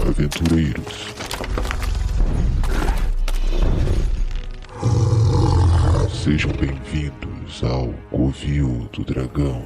aventureiros. Sejam bem-vindos ao Covil do Dragão.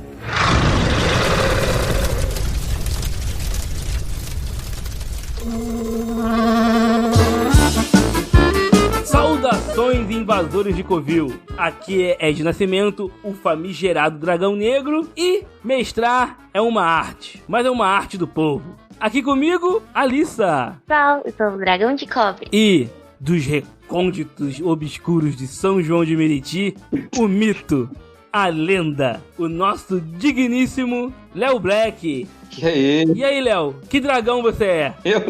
Saudações, invasores de Covil. Aqui é Ed Nascimento, o famigerado Dragão Negro, e mestrar é uma arte, mas é uma arte do povo. Aqui comigo, Alissa. Pessoal, eu sou o Dragão de Cobre. E dos recônditos obscuros de São João de Meriti, o mito, a lenda, o nosso digníssimo Léo Black. E aí, Léo, que dragão você é? Eu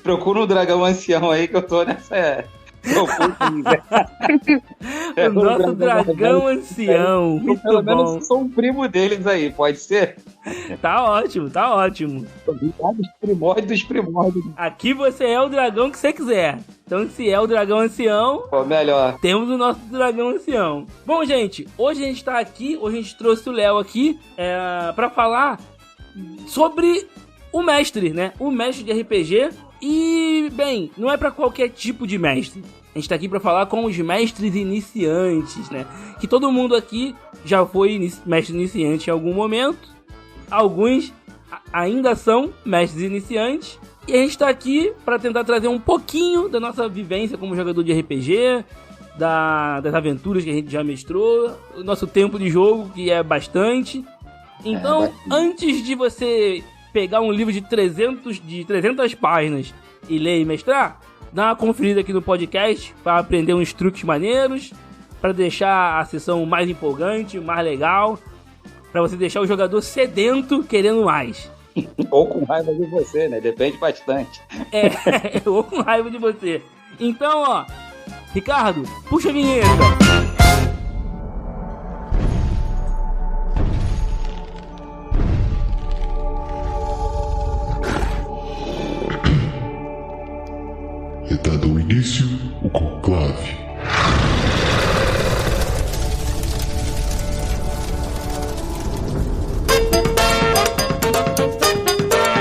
procuro um dragão ancião aí que eu tô nessa... O nosso dragão ancião. Muito pelo bom. menos sou um primo deles aí, pode ser? Tá ótimo, tá ótimo. Dos primórdios. Aqui você é o dragão que você quiser. Então, se é o dragão ancião, Pô, melhor. Temos o nosso dragão ancião. Bom, gente, hoje a gente tá aqui, hoje a gente trouxe o Léo aqui pra falar sobre o mestre, né? O mestre de RPG. E, bem, não é pra qualquer tipo de mestre. A gente tá aqui pra falar com os mestres iniciantes, né? Que todo mundo aqui já foi mestre iniciante em algum momento. Alguns ainda são mestres iniciantes. E a gente tá aqui pra tentar trazer um pouquinho da nossa vivência como jogador de RPG, das aventuras que a gente já mestrou, o nosso tempo de jogo, que é bastante. Então, antes de você pegar um livro de 300 páginas e ler e mestrar, dá uma conferida aqui no podcast para aprender uns truques maneiros, para deixar a sessão mais empolgante, mais legal, para você deixar o jogador sedento querendo mais. Ou com raiva de você, né? Depende bastante. Ou com raiva de você. Então, ó, Ricardo, puxa a vinheta. É dado o início, o conclave.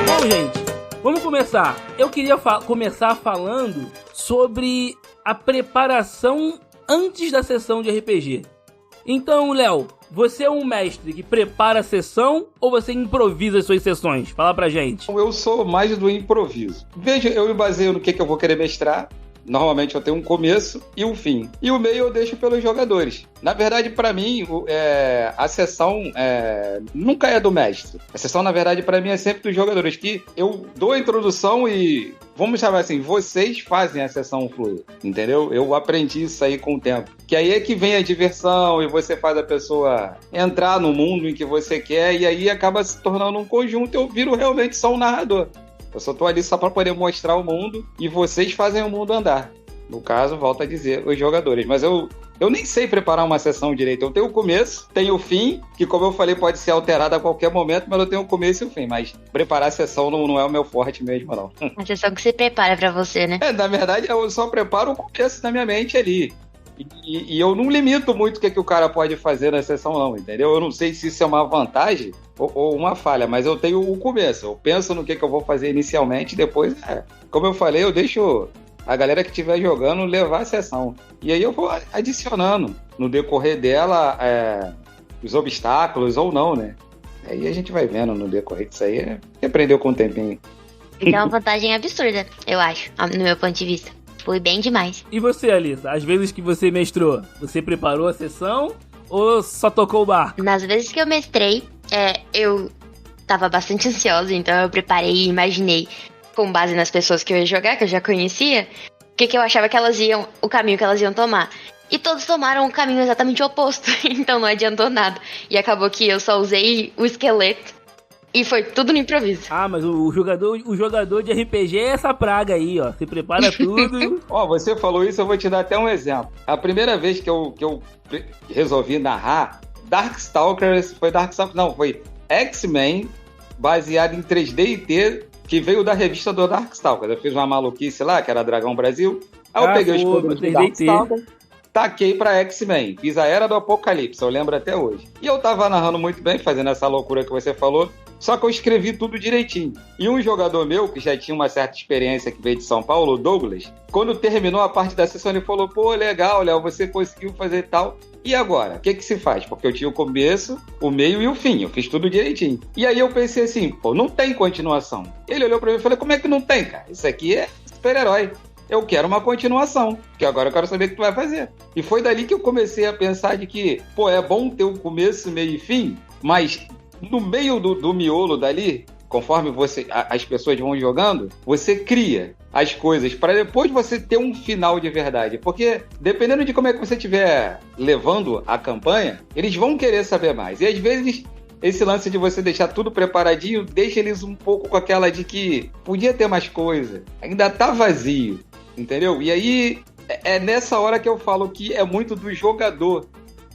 Bom, gente, vamos começar. Eu queria começar falando sobre a preparação antes da sessão de RPG. Então, Léo, você é um mestre que prepara a sessão ou você improvisa as suas sessões? Fala pra gente. Eu sou mais do improviso. Veja, eu me baseio no que eu vou querer mestrar. Normalmente eu tenho um começo e um fim. E o meio eu deixo pelos jogadores. Na verdade, pra mim, a sessão nunca é do mestre. A sessão, na verdade, pra mim é sempre dos jogadores. Que eu dou a introdução e, vamos chamar assim, vocês fazem a sessão fluir. Entendeu? Eu aprendi isso aí com o tempo. Que aí é que vem a diversão e você faz a pessoa entrar no mundo em que você quer. E aí acaba se tornando um conjunto. Eu viro realmente só um narrador. Eu só tô ali só pra poder mostrar o mundo e vocês fazem o mundo andar. No caso, volto a dizer, os jogadores. Mas eu nem sei preparar uma sessão direito. Eu tenho o começo, tenho o fim, que como eu falei pode ser alterado a qualquer momento, mas eu tenho o começo e o fim. Mas preparar a sessão não é o meu forte mesmo, não. A sessão que você prepara pra você, né? Na verdade, eu só preparo o começo na minha mente ali. E eu não limito muito o que o cara pode fazer na sessão, não, entendeu? Eu não sei se isso é uma vantagem ou uma falha, mas eu tenho o começo. Eu penso no que eu vou fazer inicialmente, depois, como eu falei, eu deixo a galera que estiver jogando levar a sessão. E aí eu vou adicionando no decorrer dela os obstáculos ou não, né? Aí a gente vai vendo no decorrer disso aí. Aprendeu com o tempinho. Isso é uma vantagem absurda, eu acho, no meu ponto de vista. Foi bem demais. E você, Alissa? Às vezes que você mestrou, você preparou a sessão ou só tocou o barco? Nas vezes que eu mestrei, eu tava bastante ansiosa, então eu preparei e imaginei, com base nas pessoas que eu ia jogar, que eu já conhecia, o que eu achava que o caminho que elas iam tomar. E todos tomaram o caminho exatamente oposto, então não adiantou nada. E acabou que eu só usei o esqueleto. E foi tudo no improviso. Ah, mas o jogador de RPG é essa praga aí, ó. Você prepara tudo. Ó, você falou isso, eu vou te dar até um exemplo. A primeira vez que eu resolvi narrar, Darkstalkers, foi X-Men, baseado em 3D e T, que veio da revista do Darkstalkers. Eu fiz uma maluquice lá, que era Dragão Brasil. Aí eu peguei os poderes do Darkstalkers, taquei pra X-Men. Fiz a Era do Apocalipse, eu lembro até hoje. E eu tava narrando muito bem, fazendo essa loucura que você falou. Só que eu escrevi tudo direitinho. E um jogador meu, que já tinha uma certa experiência, que veio de São Paulo, o Douglas, quando terminou a parte da sessão, ele falou, pô, legal, Léo, você conseguiu fazer tal. E agora? O que se faz? Porque eu tinha o começo, o meio e o fim. Eu fiz tudo direitinho. E aí eu pensei assim, pô, não tem continuação. Ele olhou pra mim e falou, como é que não tem, cara? Isso aqui é super-herói. Eu quero uma continuação, que agora eu quero saber o que tu vai fazer. E foi dali que eu comecei a pensar de que, pô, é bom ter o começo, meio e fim, mas no meio do miolo dali, conforme as pessoas vão jogando, você cria as coisas para depois você ter um final de verdade. Porque dependendo de como é que você estiver levando a campanha, eles vão querer saber mais. E às vezes esse lance de você deixar tudo preparadinho deixa eles um pouco com aquela de que podia ter mais coisa, ainda tá vazio, entendeu? E aí é nessa hora que eu falo que é muito do jogador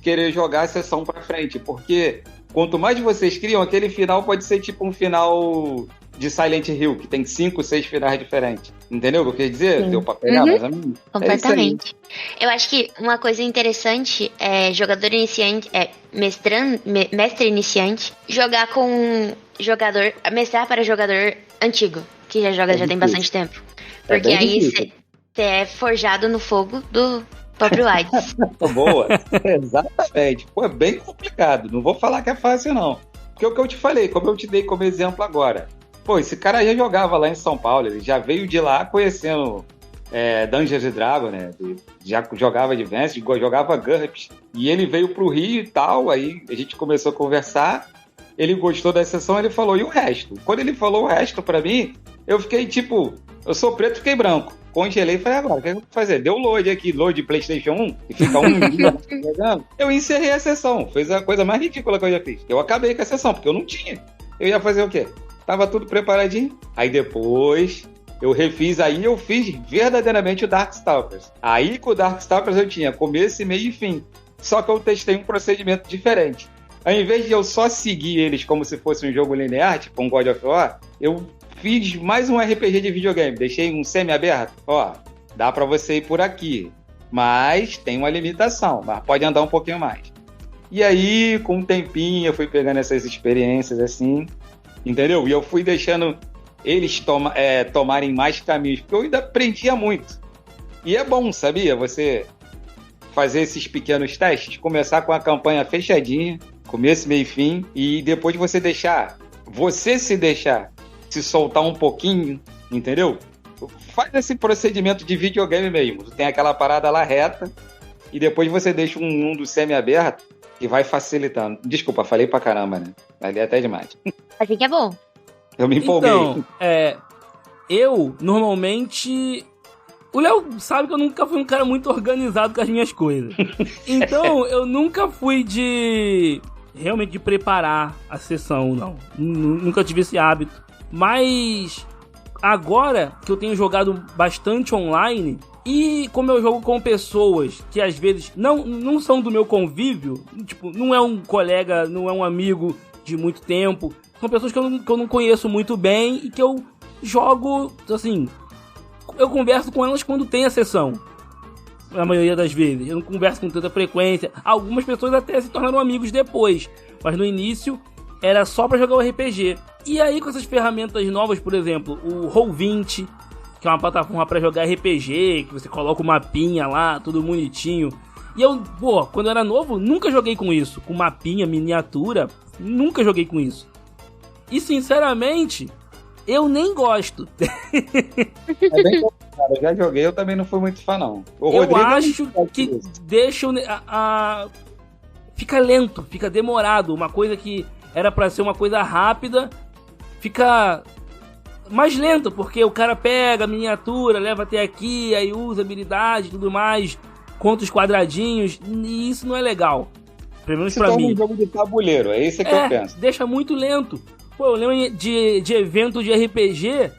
querer jogar a sessão para frente, porque quanto mais vocês criam, aquele final pode ser tipo um final de Silent Hill, que tem 5, 6 finais diferentes. Entendeu o que eu queria dizer? Sim. Deu pra pegar, mais ou menos? Completamente. Eu acho que uma coisa interessante é jogador iniciante, mestre iniciante, jogar com jogador, mestrar para jogador antigo, que já joga já tem bastante tempo. Porque aí você é forjado no fogo do próprio AIDS. Boa, exatamente. Pô, é bem complicado. Não vou falar que é fácil, não. Porque é o que eu te falei, como eu te dei como exemplo agora. Pô, esse cara já jogava lá em São Paulo, ele já veio de lá conhecendo Dungeons & Dragons, né? Já jogava Advanced, jogava GURPS. E ele veio pro Rio e tal, aí a gente começou a conversar, ele gostou da sessão, ele falou, e o resto? Quando ele falou o resto pra mim, eu fiquei tipo, eu sou preto, fiquei branco. Congelei e falei, agora, o que eu vou fazer? Deu load aqui, load de PlayStation 1, e fica um dia jogando. Eu encerrei a sessão, fez a coisa mais ridícula que eu já fiz. Eu acabei com a sessão, porque eu não tinha. Eu ia fazer o quê? Tava tudo preparadinho. Aí depois eu refiz, aí eu fiz verdadeiramente o Darkstalkers. Aí com o Darkstalkers eu tinha começo, meio e fim. Só que eu testei um procedimento diferente. Ao invés de eu só seguir eles como se fosse um jogo linear, tipo um God of War, eu fiz mais um RPG de videogame. Deixei um semi-aberto. Ó, dá pra você ir por aqui. Mas tem uma limitação. Mas pode andar um pouquinho mais. E aí, com um tempinho, eu fui pegando essas experiências assim... Entendeu? E eu fui deixando eles tomarem mais caminhos, porque eu ainda aprendia muito. E é bom, sabia? Você fazer esses pequenos testes, começar com a campanha fechadinha, começo, meio e fim, e depois você se soltar um pouquinho, entendeu? Faz esse procedimento de videogame mesmo. Tem aquela parada lá reta, e depois você deixa um mundo semi-aberto, que vai facilitando. Desculpa, falei pra caramba, né? Falei até demais. Achei que é bom. Eu me empolguei. Então, eu, normalmente... O Léo sabe que eu nunca fui um cara muito organizado com as minhas coisas. Então, eu nunca fui realmente de preparar a sessão, não. Nunca tive esse hábito. Mas, agora que eu tenho jogado bastante online... E como eu jogo com pessoas que às vezes não são do meu convívio, tipo, não é um colega, não é um amigo de muito tempo, são pessoas que eu não conheço muito bem e que eu jogo, assim, eu converso com elas quando tem a sessão, na maioria das vezes, eu não converso com tanta frequência, algumas pessoas até se tornaram amigos depois, mas no início era só pra jogar o RPG. E aí com essas ferramentas novas, por exemplo, o Roll20, que é uma plataforma pra jogar RPG, que você coloca o mapinha lá, tudo bonitinho. E eu, quando eu era novo, nunca joguei com isso. Com mapinha, miniatura, nunca joguei com isso. E, sinceramente, eu nem gosto. É bem complicado. Eu já joguei, eu também não fui muito fã, não. Eu acho que deixa fica lento, fica demorado. Uma coisa que era pra ser uma coisa rápida, fica... mais lento, porque o cara pega a miniatura, leva até aqui, aí usa habilidade e tudo mais, conta os quadradinhos, e isso não é legal. Pelo menos pra mim. É um jogo de tabuleiro, é isso que eu penso. Deixa muito lento. Pô, eu lembro de evento de RPG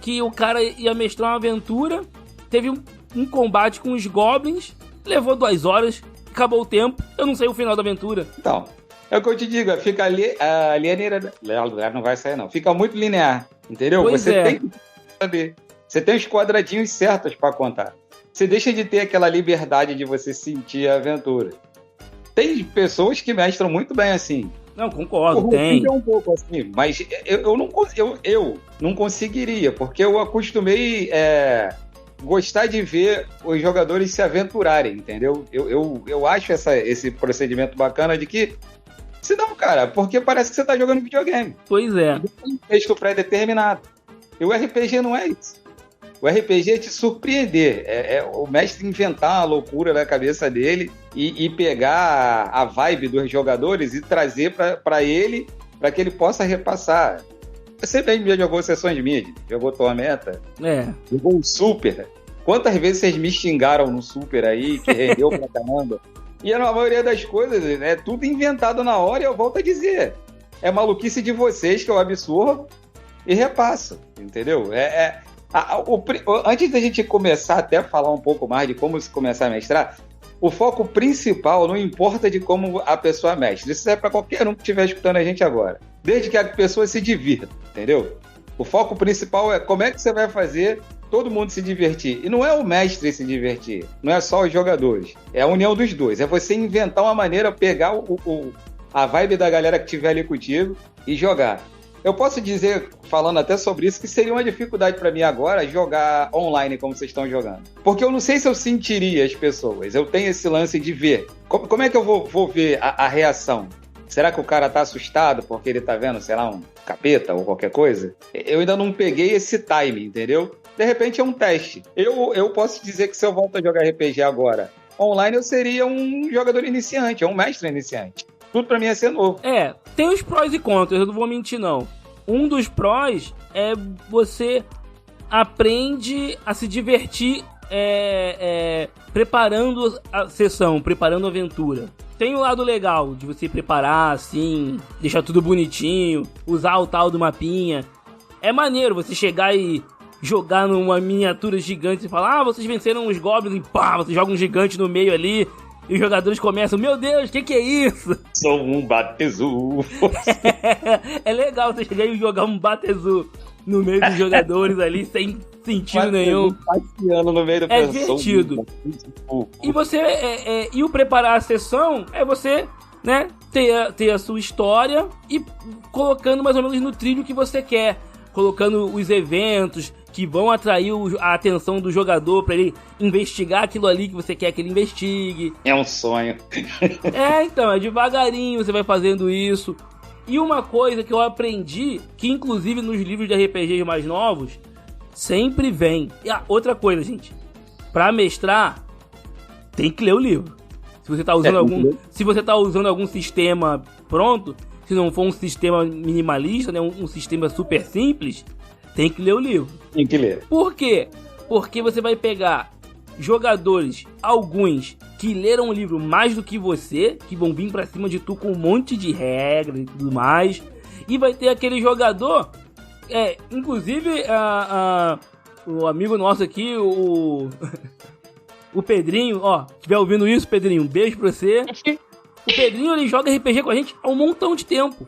que o cara ia mestrar uma aventura, teve um combate com os goblins, levou 2 horas, acabou o tempo, eu não sei o final da aventura. Então, é o que eu te digo, fica ali, a linear não vai sair não, fica muito linear, entendeu? Pois você tem que saber, você tem os quadradinhos certos pra contar. Você deixa de ter aquela liberdade de você sentir a aventura. Tem pessoas que mestram muito bem assim. Não, concordo, O tem. Rokugan é um pouco assim, mas eu não conseguiria, porque eu acostumei gostar de ver os jogadores se aventurarem, entendeu? Eu acho esse procedimento bacana de que, se não, cara, porque parece que você tá jogando videogame. Pois é. Tem um texto pré-determinado. E o RPG não é isso. O RPG é te surpreender. É o mestre inventar uma loucura na cabeça dele e pegar a vibe dos jogadores e trazer para ele, para que ele possa repassar. Você bem já jogou sessões mid, jogou Tormenta, jogou um Super. Quantas vezes vocês me xingaram no Super aí, que rendeu pra caramba? E a maioria das coisas é tudo inventado na hora, e eu volto a dizer. É maluquice de vocês que eu absorvo e repasso, entendeu? Antes da gente começar até a falar um pouco mais de como se começar a mestrar, o foco principal não importa de como a pessoa mestra. Isso é para qualquer um que estiver escutando a gente agora. Desde que a pessoa se divirta, entendeu? O foco principal é como é que você vai fazer todo mundo se divertir. E não é o mestre se divertir, não é só os jogadores. É a união dos dois. É você inventar uma maneira, pegar a vibe da galera que estiver ali contigo e jogar. Eu posso dizer, falando até sobre isso, que seria uma dificuldade para mim agora jogar online como vocês estão jogando. Porque eu não sei se eu sentiria as pessoas. Eu tenho esse lance de ver. Como é que eu vou ver a reação? Será que o cara tá assustado porque ele tá vendo, sei lá, um capeta ou qualquer coisa? Eu ainda não peguei esse time, entendeu? De repente é um teste. Eu posso dizer que se eu volto a jogar RPG agora, online eu seria um jogador iniciante, um mestre iniciante. Tudo pra mim ia ser novo. Tem os prós e contras, eu não vou mentir não. Um dos prós é você aprende a se divertir preparando a sessão, preparando a aventura. Tem o lado legal de você preparar assim, deixar tudo bonitinho, usar o tal do mapinha. É maneiro você chegar e jogar numa miniatura gigante e falar, vocês venceram os goblins e pá, você joga um gigante no meio ali. E os jogadores começam, meu Deus, o que é isso? Sou um Batezu. É legal você chegar e jogar um Batezu no meio dos jogadores ali, sem sentido nenhum. Passeando no meio do É divertido. E você, e o preparar a sessão é você, né, ter a sua história e colocando mais ou menos no trilho que você quer. Colocando os eventos que vão atrair a atenção do jogador pra ele investigar aquilo ali que você quer que ele investigue. É um sonho. Então, é devagarinho você vai fazendo isso. E uma coisa que eu aprendi, que inclusive nos livros de RPGs mais novos, sempre vem. E outra coisa, gente. Pra mestrar, tem que ler o livro. Se você tá usando algum sistema pronto, se não for um sistema minimalista, né, um sistema super simples, tem que ler o livro. Tem que ler. Por quê? Porque você vai pegar jogadores, alguns que leram o livro mais do que você, que vão vir pra cima de tu com um monte de regras e tudo mais, e vai ter aquele jogador, inclusive o amigo nosso aqui, o Pedrinho, ó, se estiver ouvindo isso, Pedrinho, um beijo pra você. O Pedrinho, ele joga RPG com a gente há um montão de tempo.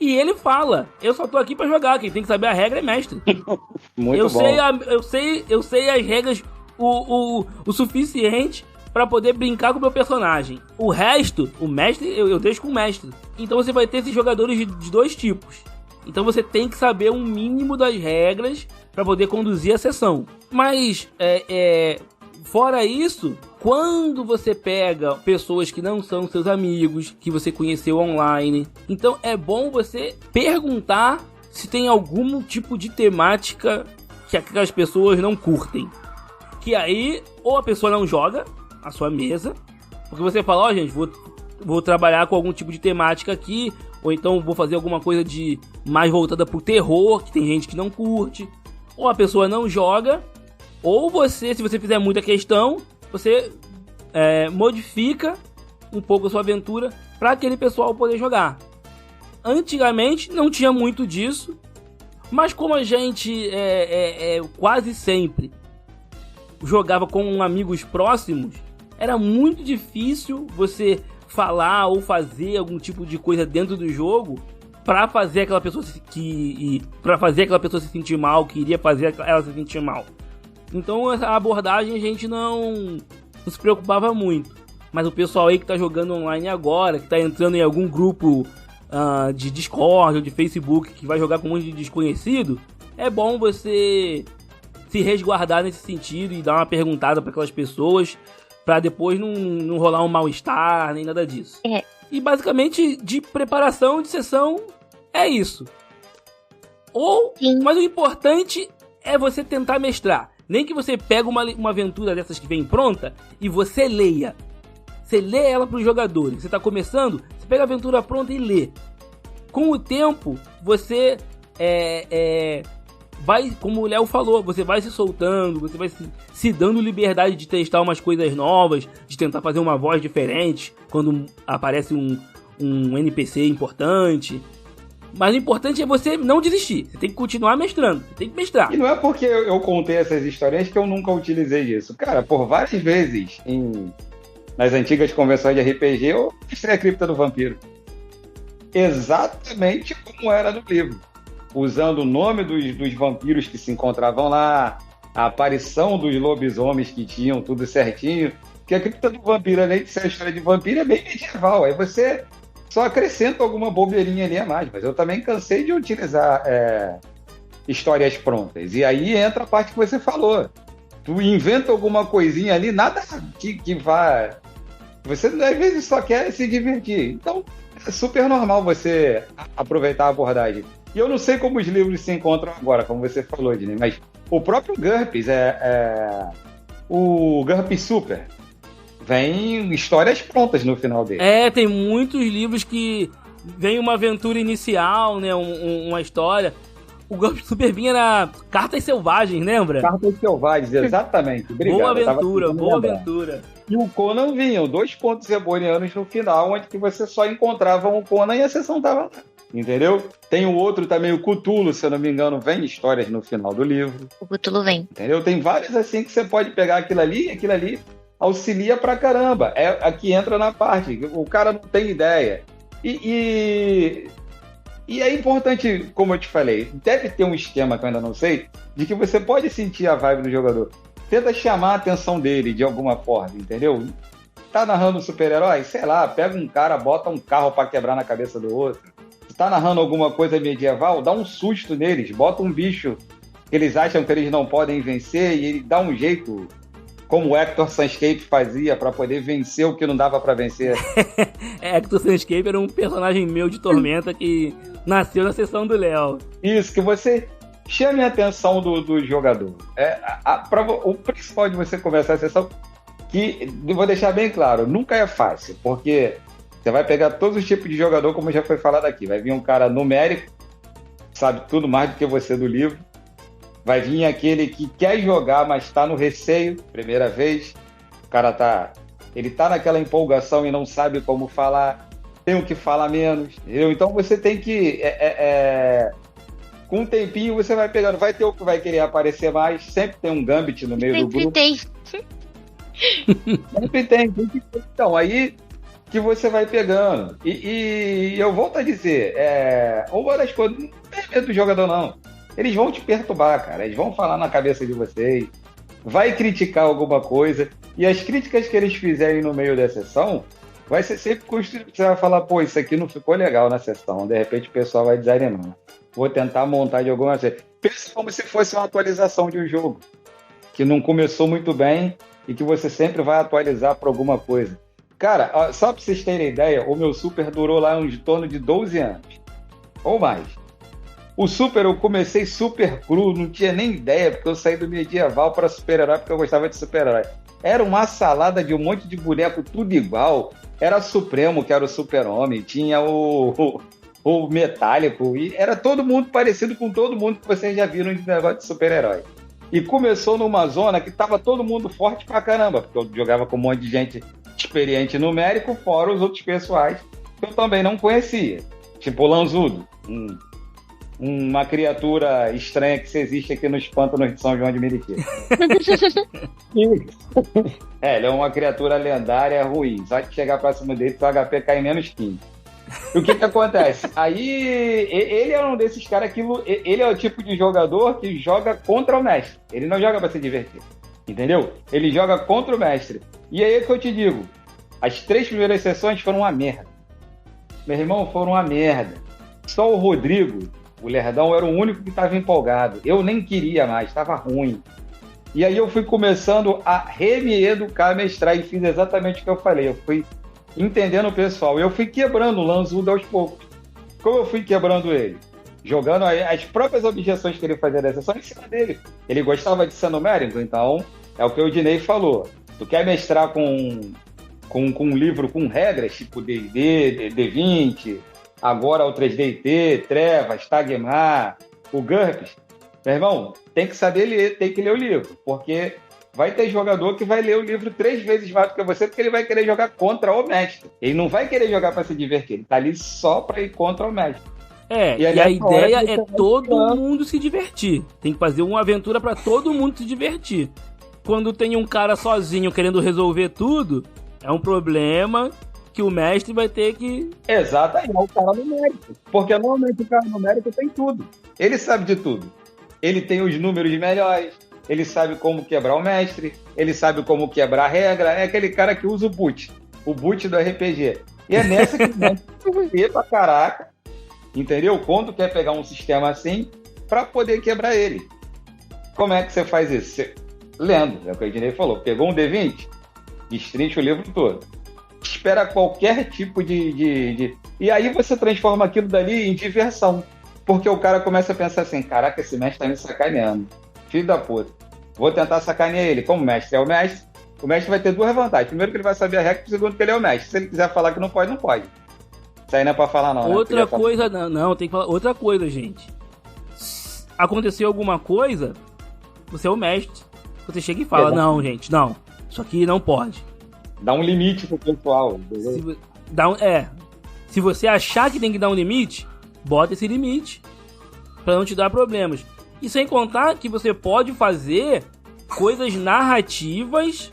E ele fala, eu só tô aqui pra jogar, quem tem que saber a regra é mestre. Muito bom. Eu sei as regras o suficiente pra poder brincar com o meu personagem. O resto, o mestre, eu deixo com o mestre. Então você vai ter esses jogadores de dois tipos. Então você tem que saber um mínimo das regras pra poder conduzir a sessão. Mas, fora isso, quando você pega pessoas que não são seus amigos, que você conheceu online, então é bom você perguntar se tem algum tipo de temática que aquelas pessoas não curtem. Que aí, ou a pessoa não joga a sua mesa, porque você fala, gente, vou trabalhar com algum tipo de temática aqui, ou então vou fazer alguma coisa de mais voltada pro terror, que tem gente que não curte, ou a pessoa não joga, ou você, se você fizer muita questão, você modifica um pouco a sua aventura para aquele pessoal poder jogar. Antigamente não tinha muito disso, mas como a gente quase sempre jogava com amigos próximos, era muito difícil você falar ou fazer algum tipo de coisa dentro do jogo para fazer aquela pessoa se sentir mal, que iria fazer ela se sentir mal. Então essa abordagem a gente não se preocupava muito. Mas o pessoal aí que tá jogando online agora, que tá entrando em algum grupo de Discord ou de Facebook que vai jogar com um monte de desconhecido, é bom você se resguardar nesse sentido e dar uma perguntada para aquelas pessoas, para depois não rolar um mal-estar, nem nada disso. E basicamente, de preparação de sessão, é isso. Mas o importante é você tentar mestrar. Nem que você pegue uma aventura dessas que vem pronta e você leia. Você lê ela para os jogadores. Você está começando, você pega a aventura pronta e lê. Com o tempo, você vai, como o Léo falou, você vai se soltando, você vai se dando liberdade de testar umas coisas novas, de tentar fazer uma voz diferente quando aparece um NPC importante. Mas o importante é você não desistir. Você tem que continuar mestrando. Você tem que mestrar. E não é porque eu contei essas histórias que eu nunca utilizei isso. Cara, por várias vezes, nas antigas convenções de RPG, eu mestrei a Cripta do Vampiro. Exatamente como era no livro. Usando o nome dos vampiros que se encontravam lá, a aparição dos lobisomens que tinham, tudo certinho. Porque a Cripta do Vampiro, além de ser a história de vampiro, é bem medieval. Aí você só acrescenta alguma bobeirinha ali a mais. Mas eu também cansei de utilizar histórias prontas. E aí entra a parte que você falou. Tu inventa alguma coisinha ali, nada que vá... Você, às vezes, só quer se divertir. Então, é super normal você aproveitar a abordagem. E eu não sei como os livros se encontram agora, como você falou, Ednei, mas o próprio GURPS, o GURPS Super, vem histórias prontas no final dele. Tem muitos livros que vem uma aventura inicial, né, uma história. O GURPS Super vinha na Cartas Selvagens, lembra? Cartas Selvagens, exatamente. Obrigado. Boa aventura. E o Conan vinha, 2 contos ebonianos no final, onde que você só encontrava um Conan e a sessão tava lá. Entendeu? Tem o outro também, o Cthulhu, se eu não me engano, vem histórias no final do livro. O Cthulhu vem. Entendeu? Tem vários assim que você pode pegar aquilo ali auxilia pra caramba. Aqui entra na parte, o cara não tem ideia. E é importante, como eu te falei, deve ter um esquema que eu ainda não sei, de que você pode sentir a vibe do jogador. Tenta chamar a atenção dele de alguma forma, entendeu? Tá narrando um super-herói? Sei lá, pega um cara, bota um carro pra quebrar na cabeça do outro. Tá narrando alguma coisa medieval, dá um susto neles, bota um bicho que eles acham que eles não podem vencer e ele dá um jeito, como o Hector Sunscape fazia para poder vencer o que não dava para vencer. Hector Sunscape era um personagem meu de Tormenta que nasceu na sessão do Léo. Isso, que você chame a atenção do jogador. O principal de você começar a sessão, que vou deixar bem claro, nunca é fácil, porque você vai pegar todos os tipos de jogador, como já foi falado aqui. Vai vir um cara numérico, sabe tudo mais do que você do livro. Vai vir aquele que quer jogar, mas está no receio, primeira vez. O cara tá naquela empolgação e não sabe como falar. Tem o que falar menos, entendeu? Então você tem que... com um tempinho você vai pegando. Vai ter o que vai querer aparecer mais. Sempre tem um Gambit no meio do grupo. Sempre tem. Então, aí... que você vai pegando. E eu volto a dizer, uma das coisas, não tem medo do jogador, não. Eles vão te perturbar, cara. Eles vão falar na cabeça de vocês, vai criticar alguma coisa, e as críticas que eles fizerem no meio da sessão, vai ser sempre construído. Você vai falar, pô, isso aqui não ficou legal na sessão. De repente o pessoal vai desanimar. Vou tentar montar de alguma maneira. Pensa como se fosse uma atualização de um jogo, que não começou muito bem, e que você sempre vai atualizar para alguma coisa. Cara, só pra vocês terem ideia, o meu Super durou lá em torno de 12 anos. Ou mais. O Super, eu comecei super cru, não tinha nem ideia, porque eu saí do medieval para super-herói, porque eu gostava de super-herói. Era uma salada de um monte de boneco, tudo igual. Era Supremo, que era o Super-Homem, tinha o Metálico, e era todo mundo parecido com todo mundo que vocês já viram de negócio de super-herói. E começou numa zona que tava todo mundo forte pra caramba, porque eu jogava com um monte de gente experiente numérico, fora os outros pessoais que eu também não conhecia. Tipo o Lanzudo, uma criatura estranha que existe aqui nos pântanos de São João de Meriti. Ele é uma criatura lendária ruim. Só que chegar próximo dele, seu HP cai em menos 15. E o que acontece? Aí, ele é um desses caras que... Ele é o tipo de jogador que joga contra o mestre. Ele não joga pra se divertir. Entendeu? Ele joga contra o mestre. E aí é que eu te digo, as 3 primeiras sessões foram uma merda. Meu irmão, foram uma merda. Só o Rodrigo, o Lerdão, era o único que estava empolgado. Eu nem queria mais, estava ruim. E aí eu fui começando a me educar, mestrar, e fiz exatamente o que eu falei. Eu fui entendendo o pessoal. Eu fui quebrando o Lanzudo aos poucos. Como eu fui quebrando ele? Jogando as próprias objeções que ele fazia da sessão em cima dele. Ele gostava de ser numérico, então é o que o Dinei falou. Tu quer mestrar com um livro com regras, tipo D&D, D20, agora o 3DT, Trevas, Tagmar, o GURPS. Meu irmão, tem que saber ler, tem que ler o livro, porque vai ter jogador que vai ler o livro 3 vezes mais do que você, porque ele vai querer jogar contra o mestre. Ele não vai querer jogar para se divertir, ele tá ali só para ir contra o mestre. E a ideia é todo mundo se divertir. Tem que fazer uma aventura para todo mundo se divertir. Quando tem um cara sozinho querendo resolver tudo, é um problema que o mestre vai ter que... Exato, é o cara numérico. Porque normalmente o cara numérico tem tudo. Ele sabe de tudo. Ele tem os números melhores, ele sabe como quebrar o mestre, ele sabe como quebrar a regra. É aquele cara que usa o boot do RPG. E é nessa que o mestre vê pra caraca, entendeu? Quando quer pegar um sistema assim, pra poder quebrar ele. Como é que você faz isso? Você... lendo, é o que a Ednei falou. Pegou um D20, destrincha o livro todo. Espera qualquer tipo de... E aí você transforma aquilo dali em diversão. Porque o cara começa a pensar assim, caraca, esse mestre tá me sacaneando. Filho da puta. Vou tentar sacanear ele. Como o mestre é o mestre vai ter 2 vantagens. Primeiro que ele vai saber a regra, segundo que ele é o mestre. Se ele quiser falar que não pode, não pode. Isso aí não é pra falar não, outra coisa, não, tem que falar outra coisa, gente. Aconteceu alguma coisa, você é o mestre. Você chega e fala, não, gente, não. Isso aqui não pode. Dá um limite pro pessoal. Se você achar que tem que dar um limite, bota esse limite pra não te dar problemas. E sem contar que você pode fazer coisas narrativas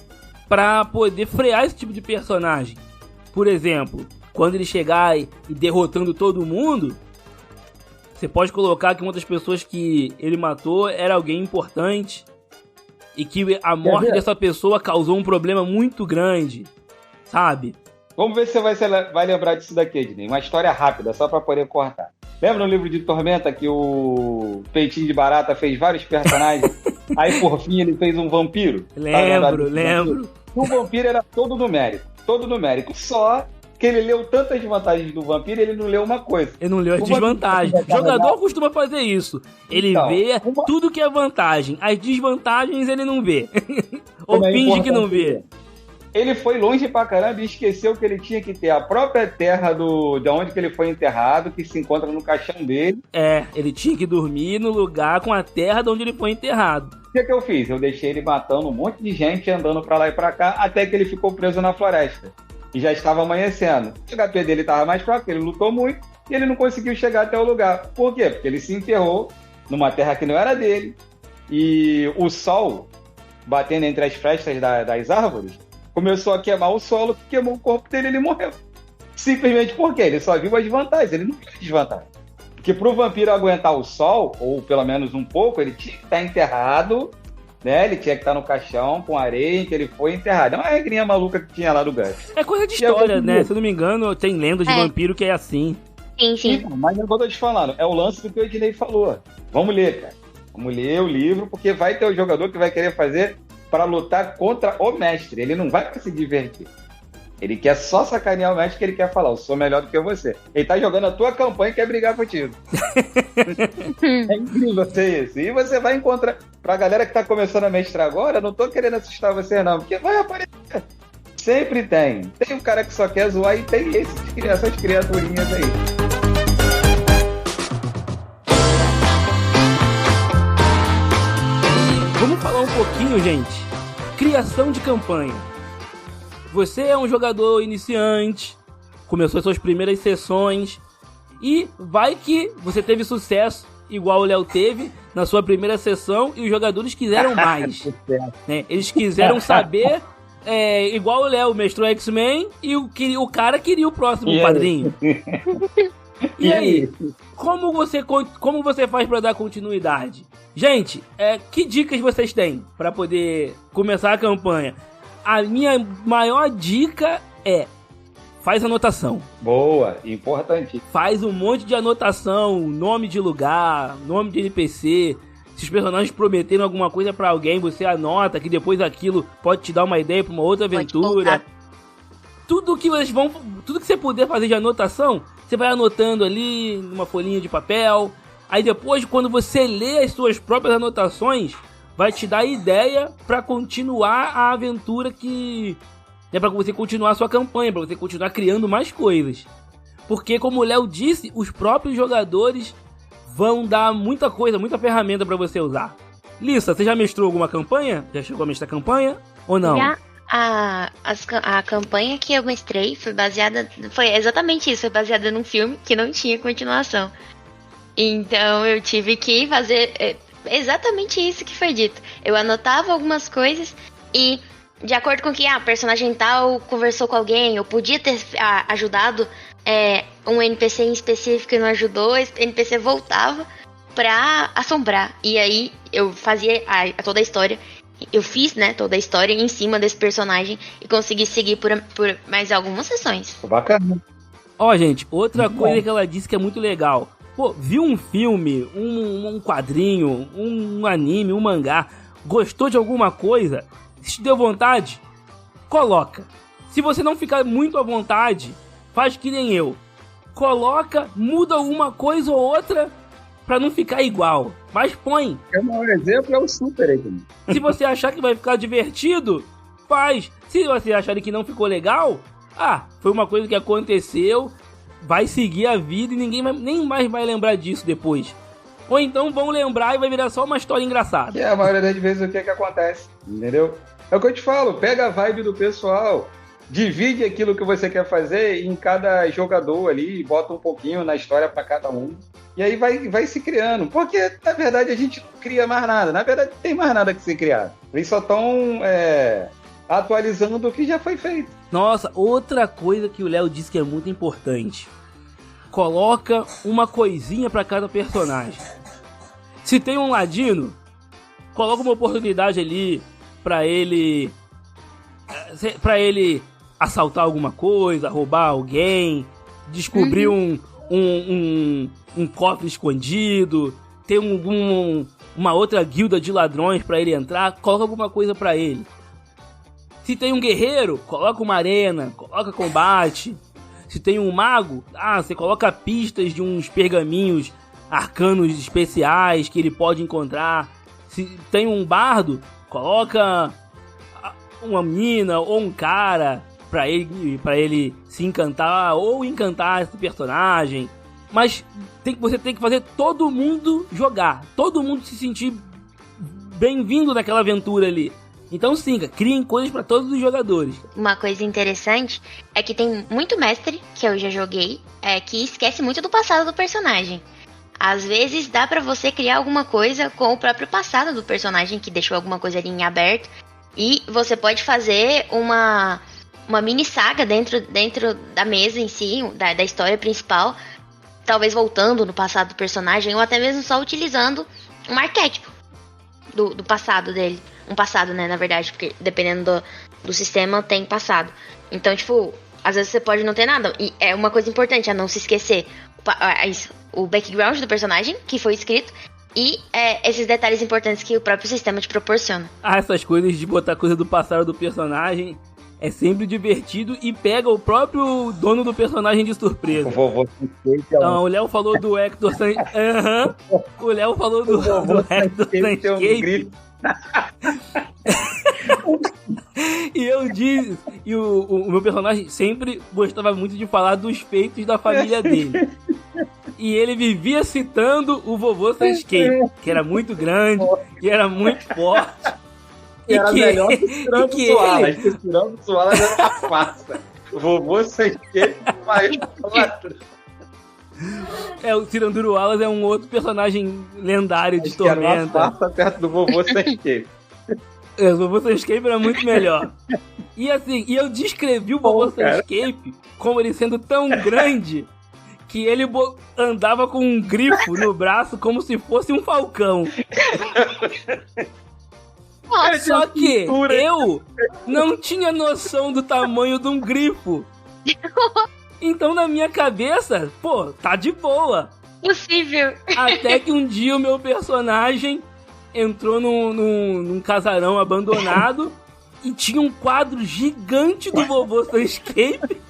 pra poder frear esse tipo de personagem. Por exemplo, quando ele chegar e derrotando todo mundo, você pode colocar que uma das pessoas que ele matou era alguém importante e que a morte dessa pessoa causou um problema muito grande, sabe? Vamos ver se você vai lembrar disso daqui, Ednei. Uma história rápida, só pra poder cortar. Lembra no livro de Tormenta que o Peitinho de Barata fez vários personagens? Aí, por fim, ele fez um vampiro? Lembro. O vampiro era todo numérico. Só que ele leu tantas vantagens do vampiro, ele não leu uma coisa. Ele não leu as desvantagens. O jogador costuma fazer isso. Ele vê tudo que é vantagem. As desvantagens ele não vê. Ou finge que não vê. Ele foi longe pra caramba e esqueceu que ele tinha que ter a própria terra de onde que ele foi enterrado, que se encontra no caixão dele. Ele tinha que dormir no lugar com a terra de onde ele foi enterrado. O que eu fiz? Eu deixei ele matando um monte de gente, andando pra lá e pra cá, até que ele ficou preso na floresta. E já estava amanhecendo. O HP dele estava mais fraco, ele lutou muito, e ele não conseguiu chegar até o lugar. Por quê? Porque ele se enterrou numa terra que não era dele, e o sol, batendo entre as frestas das árvores, começou a queimar o solo, que queimou o corpo dele e ele morreu. Simplesmente porque ele só viu as vantagens, ele não viu as desvantagens. Porque pro vampiro aguentar o sol, ou pelo menos um pouco, ele tinha que estar enterrado, né? Ele tinha que estar no caixão com areia em que ele foi enterrado. É uma regrinha maluca que tinha lá do GURPS. É coisa de história, né? Se eu não me engano, tem lendas de vampiro que é assim. Sim. Então, mas é o que eu tô te falando. É o lance do que o Ednei falou. Vamos ler, cara. Vamos ler o livro, porque vai ter o jogador que vai querer fazer para lutar contra o mestre. Ele não vai para se divertir. Ele quer só sacanear o mestre, que ele quer falar, eu sou melhor do que você. Ele tá jogando a tua campanha e quer brigar contigo. É incrível ser isso. E você vai encontrar... Pra galera que tá começando a mestrar agora, eu não tô querendo assustar você não, porque vai aparecer. Sempre tem. Tem um cara que só quer zoar e tem essas criaturinhas aí. Vamos falar um pouquinho, gente. Criação de campanha. Você é um jogador iniciante, começou as suas primeiras sessões e vai que você teve sucesso, igual o Léo teve na sua primeira sessão, e os jogadores quiseram mais. Né? Eles quiseram saber, igual o Léo mestrou X-Men e o cara queria o próximo padrinho. E aí, como você faz para dar continuidade? Gente, que dicas vocês têm para poder começar a campanha? A minha maior dica é faz anotação. Boa, importante. Faz um monte de anotação, nome de lugar, nome de NPC. Se os personagens prometeram alguma coisa pra alguém, você anota que depois aquilo pode te dar uma ideia pra uma outra aventura. Tudo que você puder fazer de anotação, você vai anotando ali numa folhinha de papel. Aí depois, quando você lê as suas próprias anotações, vai te dar ideia pra continuar a aventura que... É pra você continuar a sua campanha, pra você continuar criando mais coisas. Porque, como o Léo disse, os próprios jogadores vão dar muita coisa, muita ferramenta pra você usar. Lissa, você já mestrou alguma campanha? Já chegou a mestrar campanha? Ou não? Já. A campanha que eu mestrei foi exatamente isso, foi baseada num filme que não tinha continuação. Então eu tive que fazer exatamente isso que foi dito. Eu anotava algumas coisas e, de acordo com que a personagem tal conversou com alguém, eu podia ter ajudado um NPC em específico e não ajudou, esse NPC voltava pra assombrar. E aí eu fazia toda a história. Eu fiz, né, toda a história em cima desse personagem e consegui seguir por mais algumas sessões. Bacana. Ó, gente, outra coisa que ela disse que é muito legal. Pô, viu um filme, um quadrinho, um anime, um mangá, gostou de alguma coisa, se te deu vontade, coloca. Se você não ficar muito à vontade, faz que nem eu. Coloca, muda uma coisa ou outra pra não ficar igual. Mas põe. Um exemplo é o Super aí. Se você achar que vai ficar divertido, faz. Se você achar que não ficou legal, foi uma coisa que aconteceu, vai seguir a vida e ninguém nem mais vai lembrar disso depois. Ou então vão lembrar e vai virar só uma história engraçada. Que é a maioria das vezes o que acontece, entendeu? É o que eu te falo, pega a vibe do pessoal, divide aquilo que você quer fazer em cada jogador ali, bota um pouquinho na história para cada um. E aí vai se criando. Porque, na verdade, a gente não cria mais nada. Na verdade, não tem mais nada que ser criado. Eles só estão atualizando o que já foi feito. Nossa, outra coisa que o Léo disse que é muito importante. Coloca uma coisinha para cada personagem. Se tem um ladino, coloca uma oportunidade ali para ele assaltar alguma coisa, roubar alguém, descobrir um cofre escondido, ter uma outra guilda de ladrões pra ele entrar, coloca alguma coisa pra ele. Se tem um guerreiro, coloca uma arena, coloca combate. Se tem um mago, você coloca pistas de uns pergaminhos arcanos especiais que ele pode encontrar. Se tem um bardo, coloca uma mina ou um cara pra ele se encantar ou encantar esse personagem. Mas você tem que fazer todo mundo jogar, todo mundo se sentir bem-vindo naquela aventura ali. Então sim, criem coisas pra todos os jogadores. Uma coisa interessante é que tem muito mestre, que eu já joguei, que esquece muito do passado do personagem. Às vezes dá pra você criar alguma coisa com o próprio passado do personagem, que deixou alguma coisa ali em aberto. E você pode fazer uma mini saga dentro da mesa em si, da história principal, talvez voltando no passado do personagem, ou até mesmo só utilizando um arquétipo do passado dele. Um passado, né, na verdade, porque dependendo do sistema tem passado. Então, tipo, às vezes você pode não ter nada. E é uma coisa importante, não se esquecer o background do personagem, que foi escrito, e esses detalhes importantes que o próprio sistema te proporciona. Essas coisas de botar coisa do passado do personagem é sempre divertido e pega o próprio dono do personagem de surpresa. Não, o Léo falou do Hector Sunscape. O Léo falou do Hector Sunscape. E o meu personagem sempre gostava muito de falar dos feitos da família dele. E ele vivia citando o vovô Sunscape, que era muito grande, que era muito forte. E era melhor que tirando o Sualas. Tirando o Sualas era uma farsa. O vovô Sunscape mais o Tiranduro Wallace é um outro personagem lendário de Tormenta. Era uma farsa perto do vovô Sunscape. O vovô Sunscape era muito melhor. E assim, eu descrevi o vovô Sunscape como ele sendo tão grande que ele andava com um grifo no braço como se fosse um falcão. Só que eu não tinha noção do tamanho de um grifo. Então, na minha cabeça, pô, tá de boa. Possível. Até que um dia o meu personagem entrou num casarão abandonado e tinha um quadro gigante do Vovô Sunscape.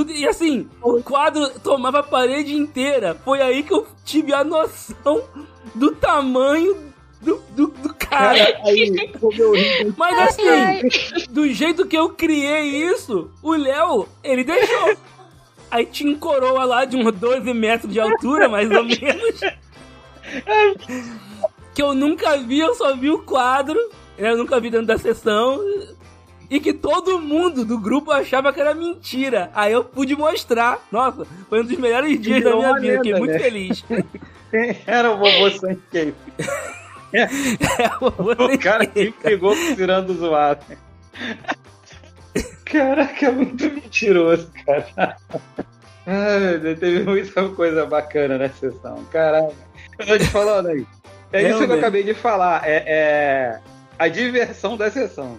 E assim, o quadro tomava a parede inteira. Foi aí que eu tive a noção do tamanho do cara. Mas assim, do jeito que eu criei isso, o Léo, ele deixou. Aí tinha um coroa lá de uns 12 metros de altura, mais ou menos. Que eu nunca vi, eu só vi o quadro. Eu nunca vi dentro da sessão. E que todo mundo do grupo achava que era mentira. Aí eu pude mostrar. Nossa, foi um dos melhores dias da minha vida. Fiquei muito feliz. Era o Vovô Sunscape. O cara que pegou tirando zoado. Caraca, é muito mentiroso, cara. Teve muita coisa bacana nessa sessão. Caraca. Eu tô te falando aí. Isso que eu acabei de falar. É a diversão da sessão.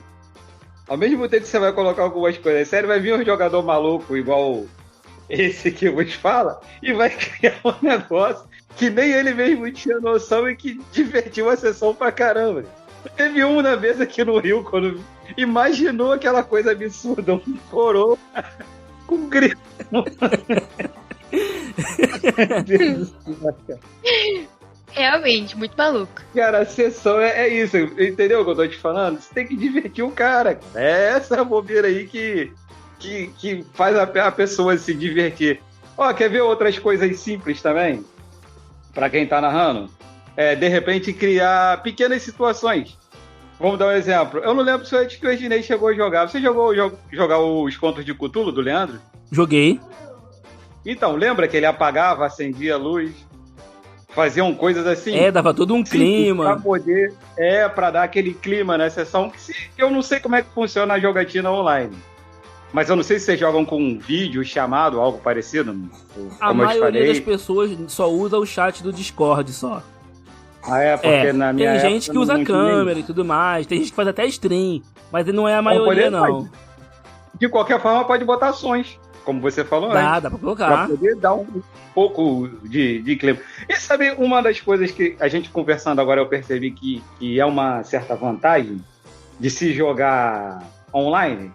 Ao mesmo tempo que você vai colocar algumas coisas sérias, vai vir um jogador maluco igual esse que eu vos fala e vai criar um negócio que nem ele mesmo tinha noção e que divertiu a sessão pra caramba. Teve um na vez aqui no Rio, quando imaginou aquela coisa absurda, um coroa com um grito. Realmente, muito maluco. Cara, a sessão é isso, entendeu o que eu tô te falando? Você tem que divertir o cara. É essa bobeira aí que faz a pessoa se divertir. Ó, quer ver outras coisas simples também? Pra quem tá narrando? De repente criar pequenas situações. Vamos dar um exemplo. Eu não lembro se o Ednei chegou a jogar. Você jogou jogar os Contos de Cthulhu do Leandro? Joguei. Então, lembra que ele apagava, acendia a luz? Faziam coisas assim. Dava todo um clima. Pra poder, pra dar aquele clima na sessão. Que eu não sei como é que funciona a jogatina online. Mas eu não sei se vocês jogam com um vídeo chamado, algo parecido. A maioria das pessoas só usa o chat do Discord só. Porque na minha tem gente que usa câmera e tudo mais. Tem gente que faz até stream. Mas não é a maioria, não. De qualquer forma, pode botar sons. Como você falou antes. Dá pra colocar. Pra poder dar um pouco de clima. E sabe, uma das coisas que a gente conversando agora eu percebi que é uma certa vantagem de se jogar online?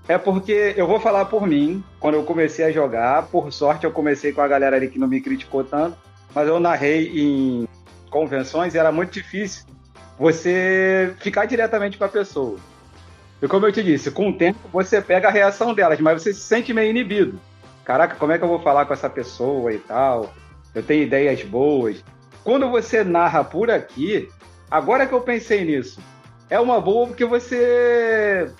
É porque, eu vou falar por mim, quando eu comecei a jogar, por sorte eu comecei com a galera ali que não me criticou tanto, mas eu narrei em convenções e era muito difícil você ficar diretamente com a pessoa. E como eu te disse, com o tempo você pega a reação delas, mas você se sente meio inibido. Caraca, como é que eu vou falar com essa pessoa e tal? Eu tenho ideias boas. Quando você narra por aqui, agora que eu pensei nisso, é uma boa porque você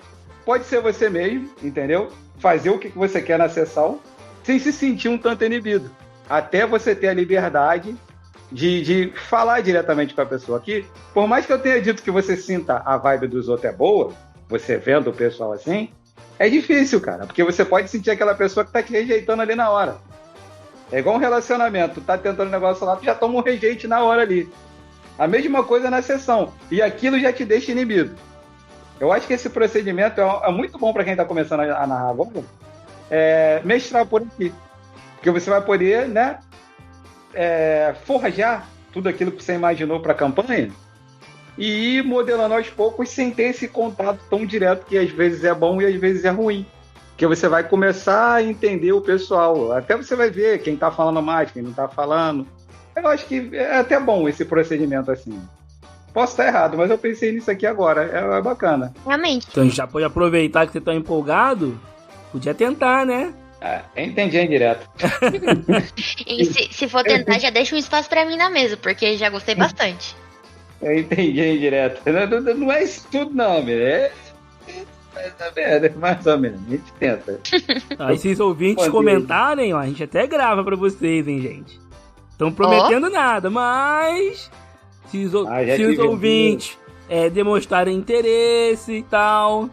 pode ser você mesmo, entendeu? Fazer o que você quer na sessão, sem se sentir um tanto inibido. Até você ter a liberdade de falar diretamente com a pessoa aqui. Por mais que eu tenha dito que você sinta a vibe dos outros é boa, você vendo o pessoal assim, é difícil, cara, porque você pode sentir aquela pessoa que tá te rejeitando ali na hora. É igual um relacionamento, tu tá tentando um negócio lá, tu já toma um rejeite na hora ali. A mesma coisa na sessão, e aquilo já te deixa inibido. Eu acho que esse procedimento é muito bom para quem tá começando a narrar agora, mestrar por aqui, porque você vai poder, né, forjar tudo aquilo que você imaginou para a campanha e ir modelando aos poucos sem ter esse contato tão direto que às vezes é bom e às vezes é ruim. Porque você vai começar a entender o pessoal. Até você vai ver quem tá falando mais, quem não tá falando. Eu acho que é até bom esse procedimento assim. Posso estar errado, mas eu pensei nisso aqui agora. É bacana. Realmente. Então já pode aproveitar que você tá empolgado. Podia tentar, né? Entendi direto. E se for tentar, já deixa um espaço pra mim na mesa, porque já gostei bastante. Eu entendi direto. Não é isso tudo, não, meu. Mais ou menos. A gente tenta. Aí se os ouvintes comentarem, ó, a gente até grava pra vocês, hein, gente. Estão prometendo nada, mas se os ouvintes demonstrarem interesse e tal,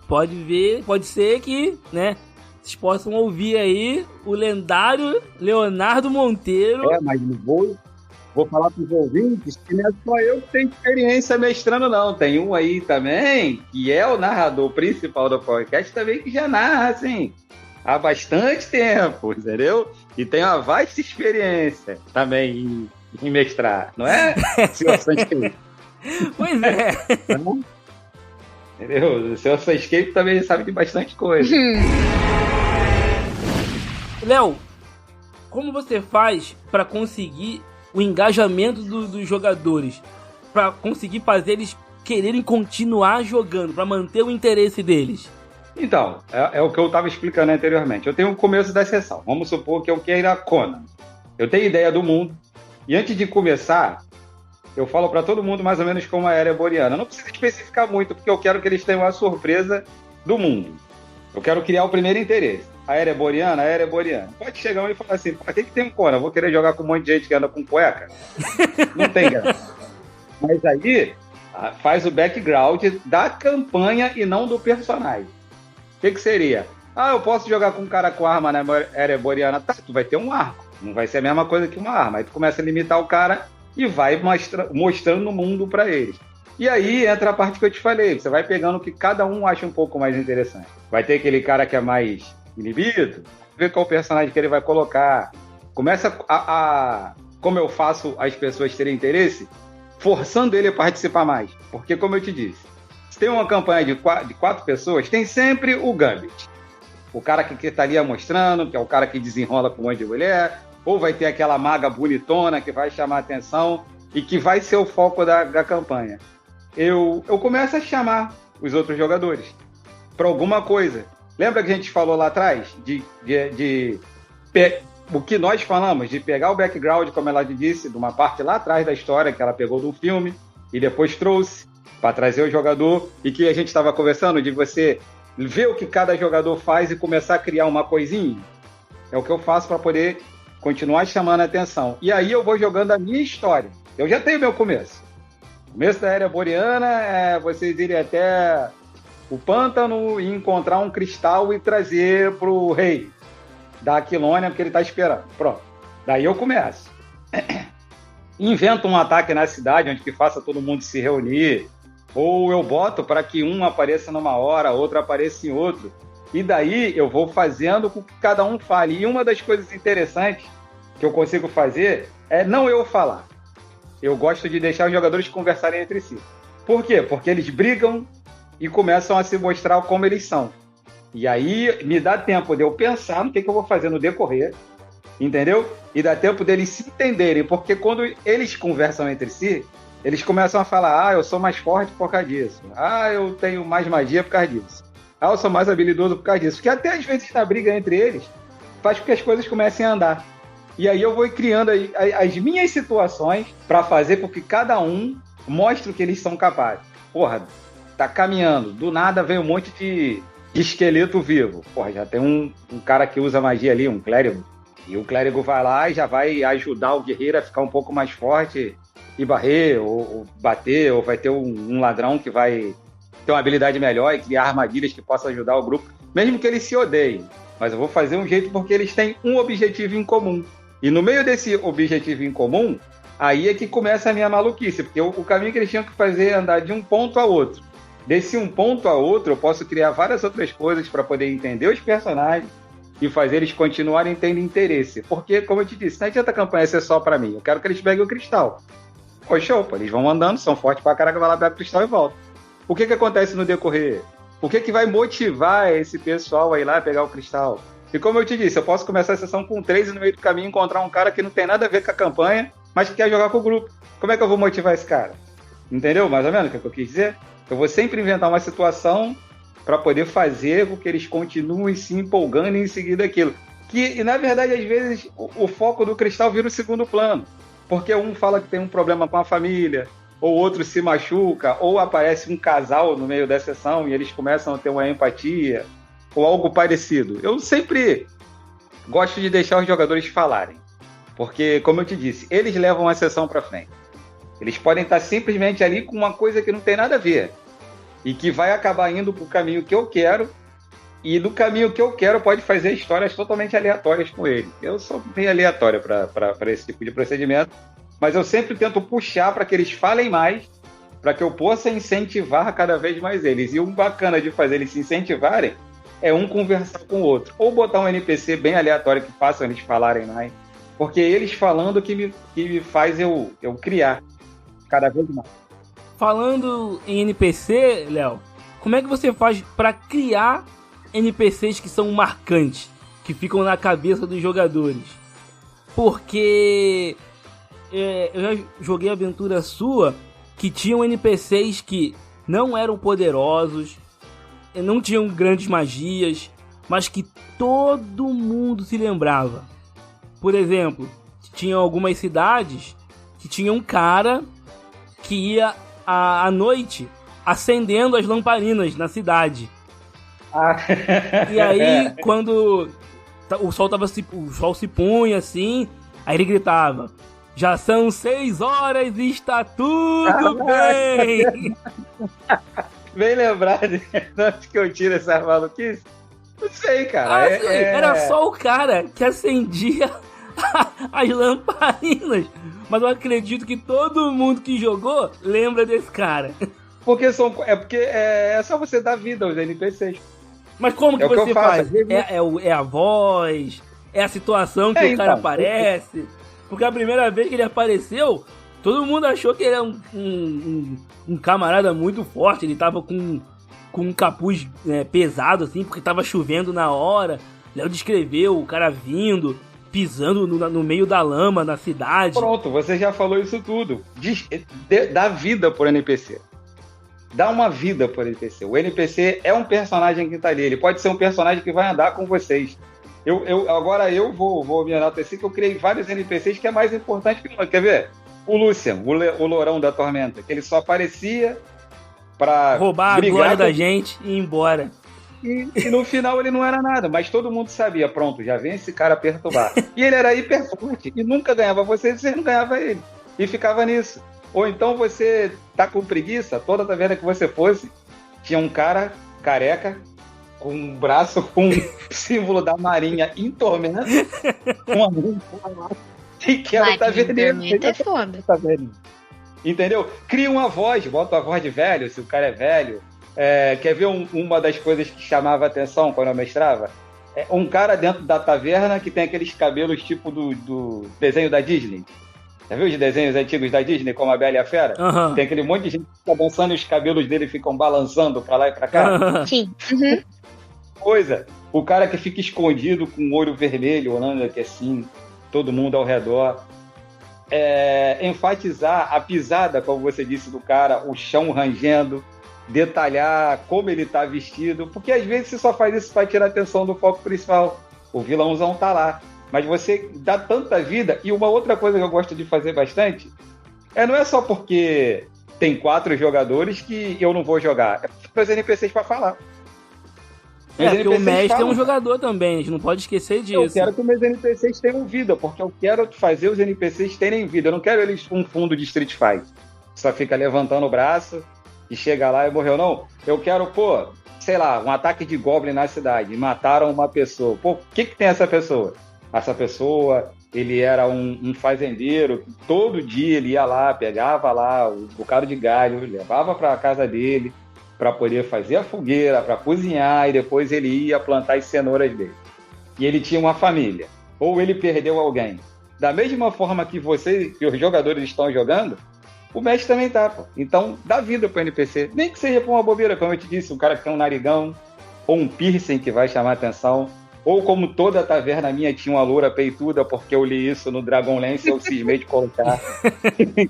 pode ser que, né, vocês possam ouvir aí o lendário Leonardo Monteiro. Mas não vou vou falar para os ouvintes que não é só eu que tenho experiência mestrando, não. Tem um aí também, que é o narrador principal do podcast, também que já narra, assim, há bastante tempo, entendeu? E tem uma vasta experiência também em mestrar, não é, senhor Sunscape? Pois é. Entendeu? O senhor Sunscape também sabe de bastante coisa. Léo, como você faz para conseguir o engajamento dos jogadores? Para conseguir fazer eles quererem continuar jogando, para manter o interesse deles? Então, é o que eu estava explicando anteriormente. Eu tenho o começo da sessão. Vamos supor que eu queira Conan. Eu tenho ideia do mundo. E antes de começar, eu falo para todo mundo mais ou menos como a Ereboriana. Não precisa especificar muito, porque eu quero que eles tenham a surpresa do mundo. Eu quero criar o primeiro interesse. A Ereboriana. Pode chegar e falar assim, pra que tem um Conan? Eu vou querer jogar com um monte de gente que anda com cueca? Não tem graça. Mas aí, faz o background da campanha e não do personagem. O que seria? Eu posso jogar com um cara com arma na Ereboriana. Tá, tu vai ter um arco. Não vai ser a mesma coisa que uma arma. Aí tu começa a limitar o cara e vai mostrando o mundo pra eles. E aí entra a parte que eu te falei. Você vai pegando o que cada um acha um pouco mais interessante. Vai ter aquele cara que é mais inibido, ver qual personagem que ele vai colocar. Começa como eu faço as pessoas terem interesse, forçando ele a participar mais. Porque, como eu te disse, se tem uma campanha de 4 pessoas, tem sempre o Gambit. O cara que tá ali mostrando, que é o cara que desenrola com um monte de mulher, ou vai ter aquela maga bonitona que vai chamar a atenção e que vai ser o foco da campanha. Eu começo a chamar os outros jogadores para alguma coisa. Lembra que a gente falou lá atrás o que nós falamos, de pegar o background, como ela disse, de uma parte lá atrás da história que ela pegou do filme e depois trouxe para trazer o jogador, e que a gente estava conversando de você ver o que cada jogador faz e começar a criar uma coisinha? É o que eu faço para poder continuar chamando a atenção. E aí eu vou jogando a minha história. Eu já tenho meu começo. O começo da Ereboriana é vocês irem até o pântano e encontrar um cristal e trazer pro rei da Aquilônia, porque ele tá esperando. Pronto. Daí eu começo. Invento um ataque na cidade, onde que faça todo mundo se reunir. Ou eu boto para que um apareça numa hora, outro apareça em outro. E daí eu vou fazendo com que cada um fale. E uma das coisas interessantes que eu consigo fazer é não eu falar. Eu gosto de deixar os jogadores conversarem entre si. Por quê? Porque eles brigam e começam a se mostrar como eles são. E aí me dá tempo de eu pensar no que eu vou fazer no decorrer, entendeu? E dá tempo deles se entenderem, porque quando eles conversam entre si, eles começam a falar, eu sou mais forte por causa disso. Eu tenho mais magia por causa disso. Eu sou mais habilidoso por causa disso. Porque até às vezes na briga entre eles, faz com que as coisas comecem a andar. E aí eu vou criando as minhas situações para fazer com que cada um mostre o que eles são capazes. Porra, tá caminhando, do nada vem um monte de esqueleto vivo. Porra, já tem um cara que usa magia ali, um clérigo. E o clérigo vai lá e já vai ajudar o guerreiro a ficar um pouco mais forte e barrer, ou bater, ou vai ter um ladrão que vai ter uma habilidade melhor e criar armadilhas que possam ajudar o grupo, mesmo que eles se odeiem. Mas eu vou fazer um jeito porque eles têm um objetivo em comum. E no meio desse objetivo em comum, aí é que começa a minha maluquice, porque o caminho que eles tinham que fazer é andar de um ponto a outro. Desse um ponto a outro, eu posso criar várias outras coisas para poder entender os personagens e fazer eles continuarem tendo interesse. Porque, como eu te disse, não adianta a campanha ser só para mim. Eu quero que eles peguem o cristal. Pô, show, eles vão andando, são fortes pra caraca, vai lá, pega o cristal e volta. O que acontece no decorrer? O que vai motivar esse pessoal a ir lá pegar o cristal? E como eu te disse, eu posso começar a sessão com 3 e no meio do caminho encontrar um cara que não tem nada a ver com a campanha, mas que quer jogar com o grupo. Como é que eu vou motivar esse cara? Entendeu mais ou menos o que eu quis dizer? Eu vou sempre inventar uma situação para poder fazer com que eles continuem se empolgando e em seguida aquilo. E na verdade, às vezes, o foco do cristal vira o segundo plano. Porque um fala que tem um problema com a família, ou outro se machuca, ou aparece um casal no meio da sessão e eles começam a ter uma empatia, ou algo parecido. Eu sempre gosto de deixar os jogadores falarem. Porque, como eu te disse, eles levam a sessão para frente. Eles podem estar simplesmente ali com uma coisa que não tem nada a ver. E que vai acabar indo para o caminho que eu quero. E do caminho que eu quero pode fazer histórias totalmente aleatórias com ele. Eu sou bem aleatório para esse tipo de procedimento. mas eu sempre tento puxar para que eles falem mais, para que eu possa incentivar cada vez mais eles. E o bacana de fazer eles se incentivarem é um conversar com o outro. Ou botar um NPC bem aleatório que faça eles falarem mais. Porque eles falando que me faz eu criar cada vez mais. Falando em NPC, Léo, como é que você faz para criar NPCs que são marcantes, que ficam na cabeça dos jogadores? Porque eu já joguei aventura sua que tinham NPCs que não eram poderosos, não tinham grandes magias, mas que todo mundo se lembrava. Por exemplo, tinha algumas cidades que tinha um cara que ia à noite acendendo as lamparinas na cidade. E aí, quando o sol se punha assim, aí ele gritava: já são 6 horas e está tudo bem! Bem lembrado, antes que eu tire essa maluquice? Não sei, cara. Era só o cara que acendia as lamparinas. Mas eu acredito que todo mundo que jogou lembra desse cara. Porque é só você dar vida aos NPCs. Mas como que você faz? É a voz? É a situação que o cara aparece? Porque a primeira vez que ele apareceu, todo mundo achou que ele era um camarada muito forte. Ele tava com um capuz pesado, assim, porque tava chovendo na hora. Léo descreveu o cara vindo, pisando no meio da lama na cidade. Pronto, você já falou isso tudo. Dá vida pro NPC. Dá uma vida pro NPC. O NPC é um personagem que tá ali. Ele pode ser um personagem que vai andar com vocês. Agora eu vou me enaltecer que eu criei vários NPCs que é mais importante que um. Quer ver? O Lucian, o Lourão da Tormenta, que ele só aparecia pra roubar a glória da gente e ir embora. E no final ele não era nada, mas todo mundo sabia, pronto, já vem esse cara perturbar. E ele era hiper forte e nunca ganhava você não ganhava ele. E ficava nisso. Ou então você tá com preguiça, toda taverna que você fosse, tinha um cara careca, com um braço com o símbolo da Marinha em Tormenta, com a mão e que era o taverneiro. É foda. Entendeu? Cria uma voz, bota uma voz de velho, se o cara é velho. Quer ver uma das coisas que chamava atenção quando eu mestrava? Um cara dentro da taverna que tem aqueles cabelos tipo do desenho da Disney. Já viu os desenhos antigos da Disney, como a Bela e a Fera? Uhum. Tem aquele monte de gente que fica dançando e os cabelos dele ficam balançando pra lá e pra cá. Sim. Uhum. Coisa. O cara que fica escondido com o olho vermelho, olhando aqui assim, todo mundo ao redor. Enfatizar a pisada, como você disse, do cara, o chão rangendo, detalhar como ele tá vestido, porque às vezes você só faz isso para tirar a atenção do foco principal. O vilãozão tá lá. Mas você dá tanta vida. E uma outra coisa que eu gosto de fazer bastante não é só porque tem 4 jogadores que eu não vou jogar. É para os NPCs para falar. Porque o mestre é um jogador também, a gente não pode esquecer disso. Eu quero que os meus NPCs tenham vida, porque eu quero fazer os NPCs terem vida. Eu não quero eles com um fundo de Street Fighter. Só fica levantando o braço e chega lá e morreu. Não, eu quero, sei lá, um ataque de Goblin na cidade. Mataram uma pessoa. O que tem essa pessoa? Essa pessoa, ele era um fazendeiro, que todo dia ele ia lá, pegava lá o bocado de galho, levava para a casa dele, para poder fazer a fogueira, para cozinhar, e depois ele ia plantar as cenouras dele. E ele tinha uma família. Ou ele perdeu alguém. Da mesma forma que os jogadores estão jogando, o mestre também tá, pô. Então, dá vida pro NPC. Nem que seja por uma bobeira, como eu te disse, um cara que tem um narigão, ou um piercing que vai chamar atenção. Ou como toda taverna minha tinha uma loura peituda, porque eu li isso no Dragonlance, eu cismei de colocar.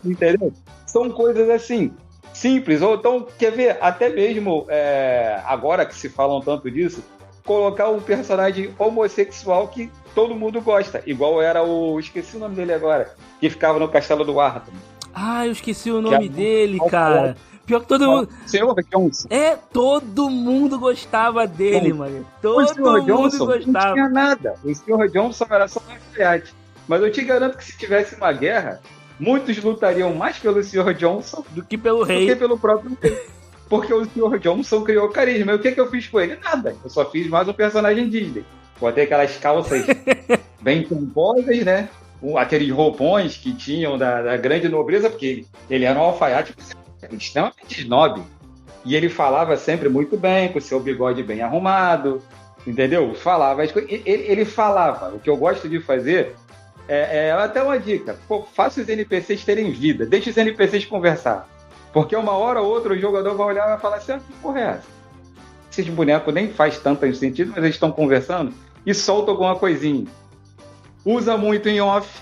Entendeu? São coisas assim, simples. Ou então, quer ver, até mesmo, agora que se falam tanto disso, colocar um personagem homossexual que todo mundo gosta. Igual era esqueci o nome dele agora, que ficava no Castelo do Arthur. Ah, eu esqueci o nome dele, cara. Pior que todo mundo... Senhor Johnson. Todo mundo gostava dele, mano. Todo mundo gostava. Não tinha nada. O Sr. Johnson era só um alfaiate. Mas eu te garanto que se tivesse uma guerra, muitos lutariam mais pelo Sr. Johnson do que pelo rei. Do que pelo próprio rei. Porque o Sr. Johnson criou carisma. E o que eu fiz com ele? Nada. Eu só fiz mais um personagem Disney. Botei aquelas calças bem pomposas, né? aqueles roupões que tinham da grande nobreza, porque ele era um alfaiate extremamente snob. E ele falava sempre muito bem, com o seu bigode bem arrumado, entendeu? Falava, ele falava. O que eu gosto de fazer é até uma dica. Pô, faça os NPCs terem vida, deixe os NPCs conversar. Porque uma hora ou outra o jogador vai olhar e vai falar assim, que porra é essa? Esses bonecos nem faz tanto sentido, mas eles estão conversando e soltam alguma coisinha. Usa muito em off.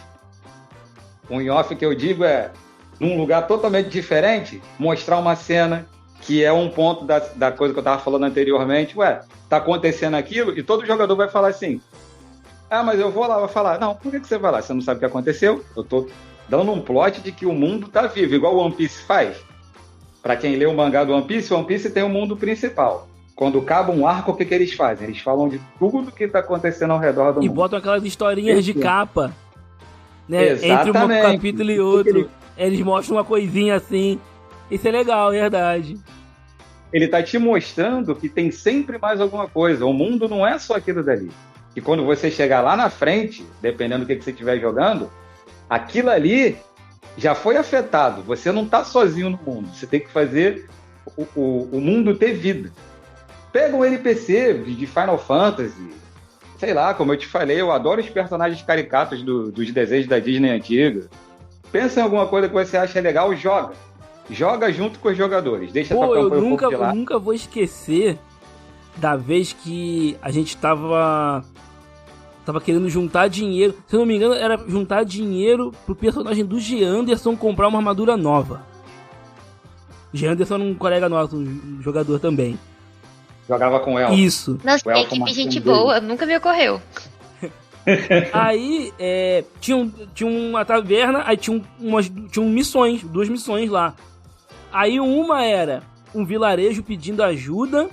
O em off que eu digo é, num lugar totalmente diferente, mostrar uma cena que é um ponto da coisa que eu estava falando anteriormente. Tá acontecendo aquilo e todo jogador vai falar assim, mas eu vou lá, vai falar, não, por que você vai lá? Você não sabe o que aconteceu? Eu tô dando um plot de que o mundo tá vivo, igual o One Piece faz. Para quem lê o mangá do One Piece tem o mundo principal. Quando acaba um arco, o que eles fazem? Eles falam de tudo que tá acontecendo ao redor do mundo. E botam aquelas historinhas de capa, né? Entre um capítulo e outro. Eles mostram uma coisinha assim. Isso é legal, é verdade. Ele tá te mostrando que tem sempre mais alguma coisa. O mundo não é só aquilo dali. E quando você chegar lá na frente, dependendo do que você estiver jogando, aquilo ali já foi afetado. Você não tá sozinho no mundo. Você tem que fazer o mundo ter vida. Pega um NPC de Final Fantasy, sei lá, como eu te falei, eu adoro os personagens caricatos dos desenhos da Disney antiga. Pensa em alguma coisa que você acha legal, joga. Joga junto com os jogadores. Deixa tua campanha um pouco de lado. Eu nunca vou esquecer da vez que a gente tava querendo juntar dinheiro. Se eu não me engano, era juntar dinheiro pro personagem do G. Anderson comprar uma armadura nova. G. Anderson era um colega nosso, um jogador também. Jogava com o Elfo. Isso. Nossa, que equipe gente boa, nunca me ocorreu. Aí tinha uma taverna, aí tinham missões, 2 missões lá. Aí uma era um vilarejo pedindo ajuda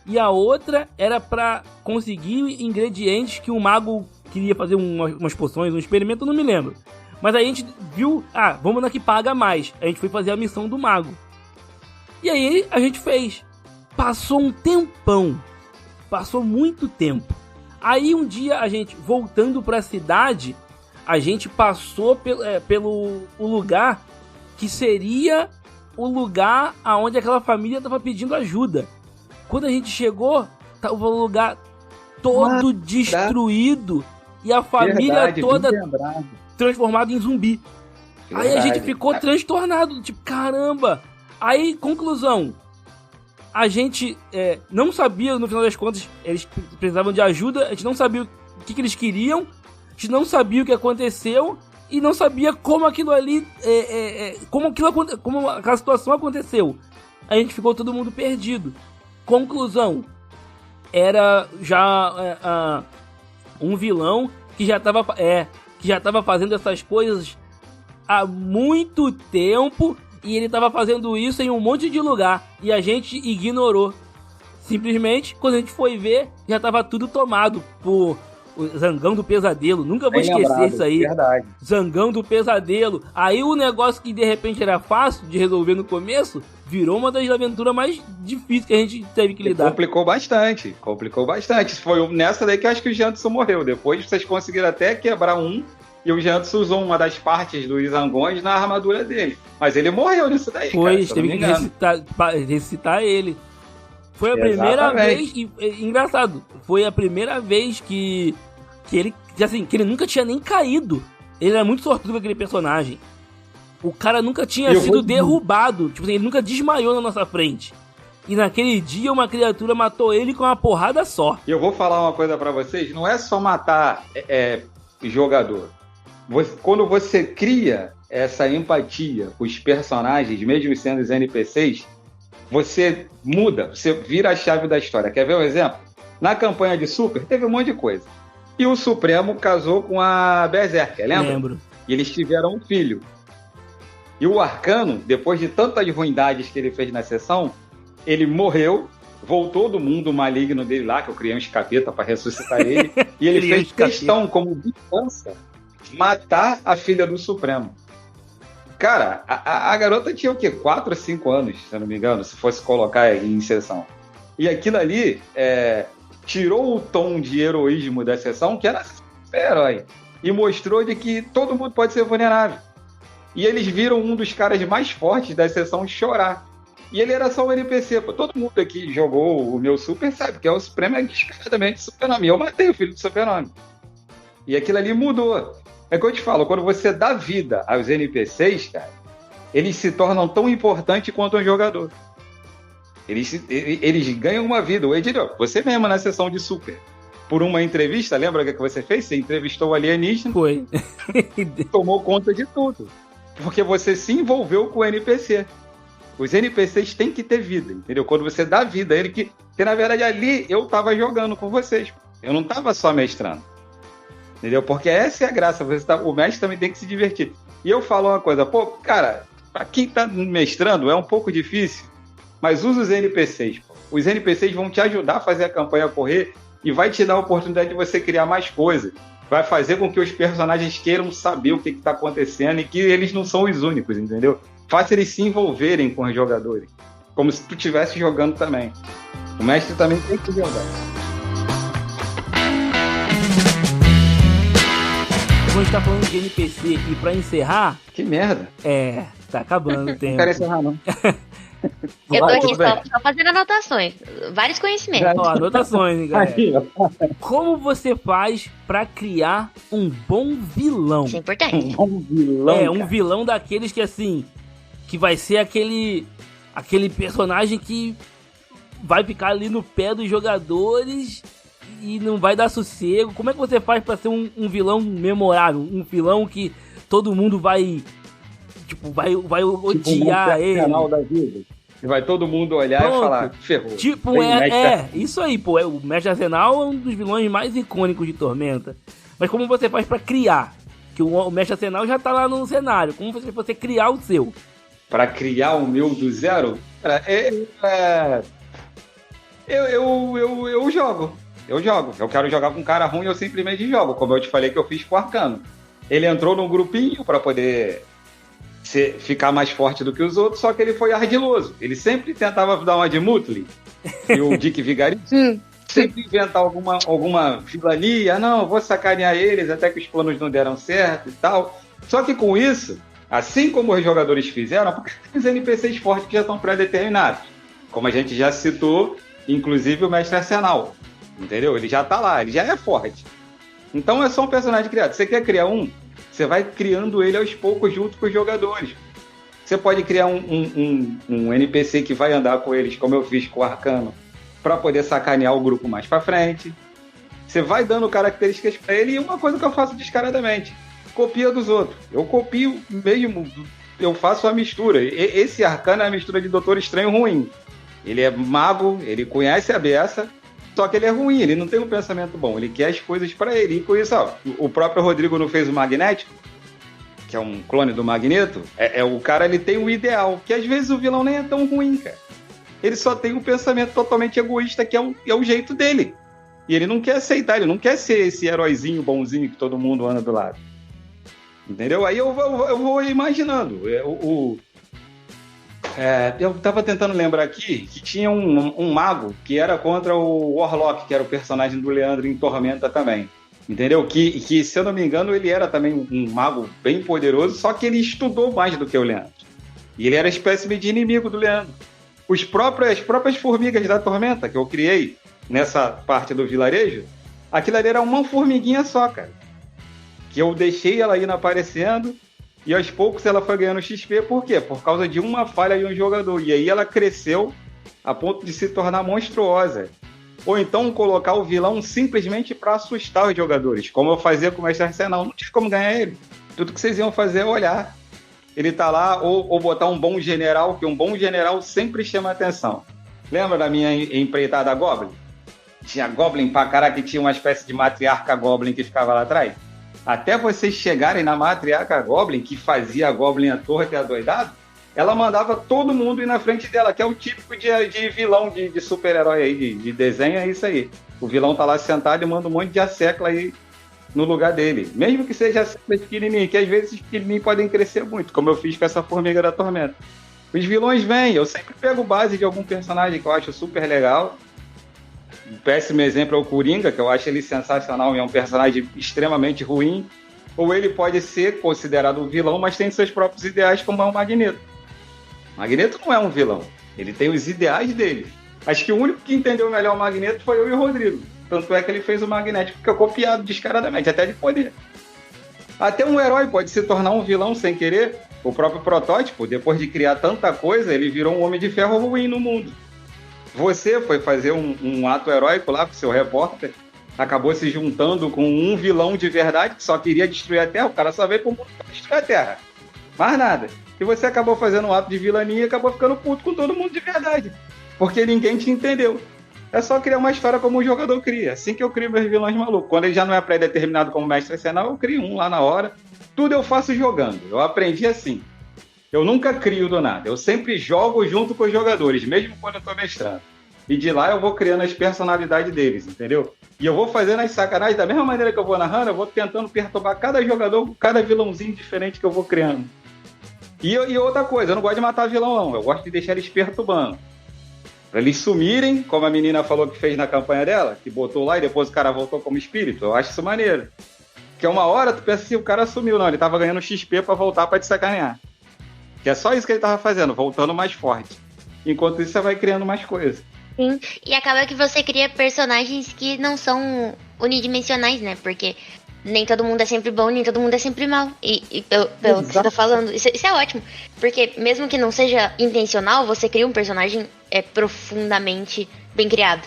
e a outra era pra conseguir ingredientes que o mago queria fazer umas poções, um experimento, eu não me lembro. Mas aí a gente viu, vamos na que paga mais. A gente foi fazer a missão do mago. E aí a gente fez. Passou um tempão. Passou muito tempo. Aí um dia a gente, voltando pra cidade, a gente passou pelo lugar que seria o lugar aonde aquela família estava pedindo ajuda. Quando a gente chegou, tava o lugar todo destruído e a família toda transformada em zumbi. Aí a gente ficou transtornado, tipo, caramba. Aí, conclusão, a gente não sabia, no final das contas, eles precisavam de ajuda, a gente não sabia o que eles queriam, a gente não sabia o que aconteceu e não sabia como aquilo ali, como aquela situação aconteceu. A gente ficou todo mundo perdido. Conclusão, era já um vilão que já estava fazendo essas coisas há muito tempo. E ele tava fazendo isso em um monte de lugar. E a gente ignorou. Simplesmente, quando a gente foi ver, já tava tudo tomado por Zangão do Pesadelo. Nunca vou esquecer isso aí. Verdade. Zangão do Pesadelo. Aí o negócio que de repente era fácil de resolver no começo, virou uma das aventuras mais difíceis que a gente teve que lidar. Complicou bastante. Foi nessa daí que eu acho que o Janderson morreu. Depois vocês conseguiram até quebrar e o Janderson usou uma das partes dos zangões na armadura dele. Mas ele morreu nisso daí, cara. Teve que ressuscitar ele. Foi a primeira vez, engraçado, foi a primeira vez que ele nunca tinha nem caído. Ele era muito sortudo com aquele personagem. O cara nunca tinha sido derrubado, tipo assim, ele nunca desmaiou na nossa frente. E naquele dia uma criatura matou ele com uma porrada só. E eu vou falar uma coisa pra vocês, não é só matar jogador. Quando você cria essa empatia com os personagens, mesmo sendo os NPCs, você muda, você vira a chave da história. Quer ver um exemplo? Na campanha de Super, teve um monte de coisa. E o Supremo casou com a Berserker, lembra? Lembro. E eles tiveram um filho. E o Arcano, depois de tantas ruindades que ele fez na sessão, ele morreu, voltou do mundo maligno dele lá, que eu criei um escapeta para ressuscitar ele, e ele fez questão, como vingança, matar a filha do Supremo. Cara, a garota tinha o quê? 4 ou 5 anos, se eu não me engano, se fosse colocar em sessão. E aquilo ali tirou o tom de heroísmo da sessão, que era super-herói. e mostrou de que todo mundo pode ser vulnerável. E eles viram um dos caras mais fortes da sessão chorar. E ele era só um NPC. Pô, todo mundo aqui que jogou o meu Super sabe que é o Supremo é descaradamente Super-Nome. Eu matei o filho do Super-Nome. E aquilo ali mudou. É o que eu te falo, quando você dá vida aos NPCs, cara, eles se tornam tão importantes quanto um jogador. Eles ganham uma vida. O Edilho, você mesmo na sessão de Super, por uma entrevista, lembra o que você fez? Você entrevistou o alienígena. Foi. Tomou conta de tudo. Porque você se envolveu com o NPC. Os NPCs têm que ter vida, entendeu? Quando você dá vida a ele, que na verdade ali eu tava jogando com vocês. Eu não tava só mestrando. Entendeu? Porque essa é a graça. O mestre também tem que se divertir. E eu falo uma coisa, pô, cara, pra quem tá mestrando é um pouco difícil, mas usa os NPCs. Pô. Os NPCs vão te ajudar a fazer a campanha correr e vai te dar a oportunidade de você criar mais coisas. Vai fazer com que os personagens queiram saber o que está acontecendo e que eles não são os únicos, entendeu? Faça eles se envolverem com os jogadores, como se tu estivesse jogando também. O mestre também tem que jogar. A gente tá falando de NPC e pra encerrar... Que merda. Tá acabando o tempo. Não quero encerrar, não. Eu tô aqui só fazendo anotações. Vários conhecimentos. Ó, anotações, hein, galera. Como você faz pra criar um bom vilão? Isso é importante. Um vilão, um vilão daqueles que, assim, que vai ser aquele personagem que vai ficar ali no pé dos jogadores e não vai dar sossego. Como é que você faz pra ser um vilão memorável? Um vilão que todo mundo vai... Tipo, vai odiar ele. Da vida. E vai todo mundo olhar e falar, ferrou. Tipo, isso aí, pô. O Mestre Arsenal é um dos vilões mais icônicos de Tormenta. Mas como você faz pra criar? Que o Mestre Arsenal já tá lá no cenário. Como você criar o seu? Pra criar o meu do zero? Eu jogo. Eu quero jogar com um cara ruim, eu simplesmente jogo. Como eu te falei que eu fiz com o Arcano. Ele entrou num grupinho pra poder... ficar mais forte do que os outros, só que ele foi ardiloso. Ele sempre tentava dar uma de Muttley, e o Dick Vigarista sempre inventar alguma vilania. Não, vou sacanear eles até que os planos não deram certo e tal. Só que com isso, assim como os jogadores fizeram, porque tem os NPCs fortes que já estão pré-determinados. Como a gente já citou, inclusive o Mestre Arsenal. Entendeu? Ele já tá lá, ele já é forte. Então é só um personagem criado. Você quer criar você vai criando ele aos poucos junto com os jogadores. Você pode criar um NPC que vai andar com eles, como eu fiz com o Arcano, para poder sacanear o grupo mais para frente. Você vai dando características para ele, e uma coisa que eu faço descaradamente, copia dos outros. Eu copio mesmo, eu faço a mistura. Esse Arcano é a mistura de Doutor Estranho ruim. Ele é mago, ele conhece a beça, só que ele é ruim, ele não tem um pensamento bom, ele quer as coisas pra ele. E com isso, o próprio Rodrigo não fez o Magnético, que é um clone do Magneto. O cara, ele tem o ideal, que às vezes o vilão nem é tão ruim, cara. Ele só tem um pensamento totalmente egoísta, que é o jeito dele. E ele não quer aceitar, ele não quer ser esse heróizinho bonzinho que todo mundo anda do lado. Entendeu? Aí eu vou imaginando. Eu tava tentando lembrar aqui que tinha um mago que era contra o Warlock, que era o personagem do Leandro em Tormenta também. Entendeu? Que, se eu não me engano, ele era também um mago bem poderoso, só que ele estudou mais do que o Leandro. E ele era espécie de inimigo do Leandro. As próprias formigas da Tormenta que eu criei nessa parte do vilarejo, aquilo ali era uma formiguinha só, cara. Que eu deixei ela indo aparecendo, e aos poucos ela foi ganhando XP. Por quê? Por causa de uma falha de um jogador. E aí ela cresceu a ponto de se tornar monstruosa. Ou então colocar o vilão simplesmente para assustar os jogadores, como eu fazia com o Mestre Arsenal. Não tinha como ganhar ele. Tudo que vocês iam fazer é olhar. Ele tá lá, ou botar um bom general, que um bom general sempre chama atenção. Lembra da minha empreitada Goblin? Tinha Goblin pra caraca, que tinha uma espécie de matriarca Goblin que ficava lá atrás. Até vocês chegarem na matriarca Goblin, que fazia a Goblin à torre e adoidado, ela mandava todo mundo ir na frente dela, que é o típico de vilão de super-herói aí, de desenho, é isso aí. O vilão tá lá sentado e manda um monte de assecla aí no lugar dele. Mesmo que seja pequenininho, que às vezes os pequenininhos podem crescer muito, como eu fiz com essa formiga da Tormenta. Os vilões vêm, eu sempre pego base de algum personagem que eu acho super legal. Um péssimo exemplo é o Coringa, que eu acho ele sensacional e é um personagem extremamente ruim. ou ele pode ser considerado um vilão, mas tem seus próprios ideais, como é o Magneto. O Magneto não é um vilão, ele tem os ideais dele. Acho que o único que entendeu melhor o Magneto foi eu e o Rodrigo. Tanto é que ele fez o Magnético, que é copiado descaradamente, até de poder. Até um herói pode se tornar um vilão sem querer. O próprio Protótipo, depois de criar tanta coisa, ele virou um Homem de Ferro ruim no mundo. Você foi fazer um ato heróico lá com o seu repórter, acabou se juntando com um vilão de verdade que só queria destruir a Terra. O cara só veio pro mundo pra destruir a Terra. Mais nada. E você acabou fazendo um ato de vilania e acabou ficando puto com todo mundo de verdade. Porque ninguém te entendeu. É só criar uma história como um jogador cria. Assim que eu crio meus vilões malucos. Quando ele já não é pré-determinado como mestre arsenal, eu crio um lá na hora. Tudo eu faço jogando. Eu aprendi assim. Eu nunca crio do nada. Eu sempre jogo junto com os jogadores, mesmo quando eu tô mestrando. E de lá eu vou criando as personalidades deles, entendeu? E eu vou fazendo as sacanagens da mesma maneira que eu vou narrando, eu vou tentando perturbar cada jogador com cada vilãozinho diferente que eu vou criando. E outra coisa, eu não gosto de matar vilão, não. Eu gosto de deixar eles perturbando. Pra eles sumirem, como a menina falou que fez na campanha dela, que botou lá e depois o cara voltou como espírito. Eu acho isso maneiro. Porque uma hora tu pensa assim, o cara sumiu. Não, ele tava ganhando XP pra voltar pra te sacanear. Que é só isso que ele tava fazendo, voltando mais forte. Enquanto isso, você vai criando mais coisas. Sim, e acaba que você cria personagens que não são unidimensionais, né? Porque nem todo mundo é sempre bom, nem todo mundo é sempre mal. E pelo que você tá falando, isso é ótimo. Porque mesmo que não seja intencional, você cria um personagem profundamente bem criado.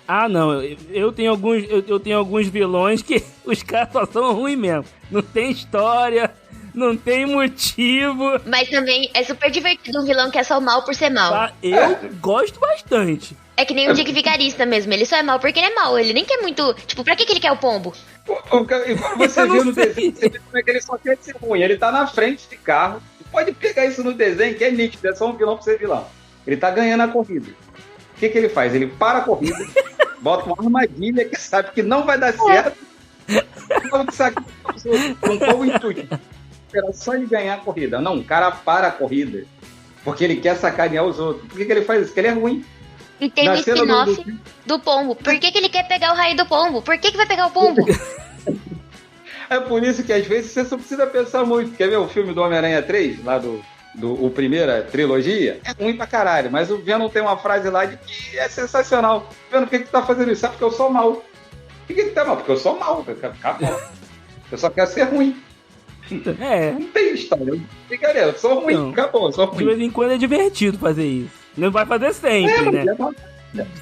Ah, não, eu tenho alguns vilões que os caras só são ruins mesmo. Não tem história, não tem motivo. Mas também é super divertido um vilão que é só mal por ser mal. Ah, eu gosto bastante. É que nem o Dick Vigarista mesmo, ele só é mal porque ele é mal. Ele nem quer muito... Tipo, pra que ele quer o pombo? Igual você viu no desenho, você vê como é que ele só quer ser ruim. Ele tá na frente de carro. Pode pegar isso no desenho, que é nítido, é só um vilão pra ser vilão. Ele tá ganhando a corrida. O que ele faz? Ele para a corrida, bota uma armadilha que sabe que não vai dar certo. Com qual intuito? Era só ele ganhar a corrida. Não, o cara para a corrida. Porque ele quer sacanear os outros. Por que ele faz isso? Porque ele é ruim. E tem um spin-off do pombo. Por que ele quer pegar o raio do pombo? Por que vai pegar o pombo? É por isso que às vezes você só precisa pensar muito. Quer ver o filme do Homem-Aranha 3? Lá o primeira trilogia? É ruim pra caralho. Mas o Venom tem uma frase lá de que é sensacional. Venom, por que tu tá fazendo isso? Sabe porque eu sou mal. Por que tu tá mal? Porque eu sou mal. Acabou. Eu só quero ser ruim. Não tem história. Eu sou ruim. Não. Acabou, eu sou ruim. De vez em quando é divertido fazer isso. Não vai fazer sempre, né?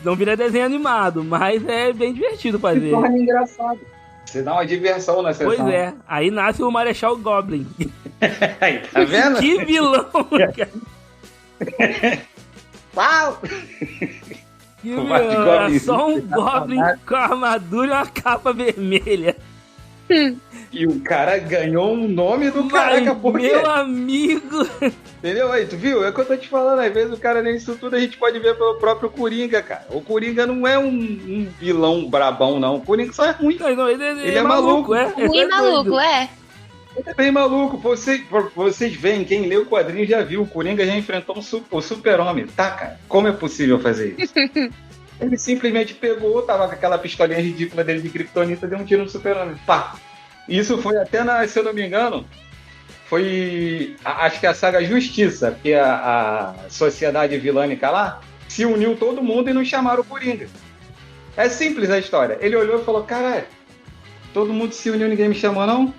Não vira desenho animado, mas é bem divertido fazer. Se torna engraçado. Você dá uma diversão na sessão. Pois é. Aí nasce o Marechal Goblin. Aí, tá vendo? Que vilão, cara. Uau! Que vilão. É só um Goblin com a armadura e uma capa vermelha. E o cara ganhou um nome do caraca, porque... Meu amigo! Entendeu? Aí, tu viu? É o que eu tô te falando. Às vezes o cara nem isso tudo a gente pode ver pelo próprio Coringa, cara. O Coringa não é um vilão brabão, não. O Coringa só é ruim. Não, ele é maluco. Ruim maluco, é. Ele é bem maluco. Vocês veem, quem lê o quadrinho já viu. O Coringa já enfrentou o Super-Homem. Tá, cara? Como é possível fazer isso? Ele simplesmente pegou, tava com aquela pistolinha ridícula dele de Kryptonita, deu um tiro no Super-Homem. Pá! Isso foi até se eu não me engano, foi, acho que a saga Justiça, que a sociedade vilânica lá se uniu todo mundo e não chamaram o Coringa. É simples a história. Ele olhou e falou, caralho, todo mundo se uniu, ninguém me chamou não?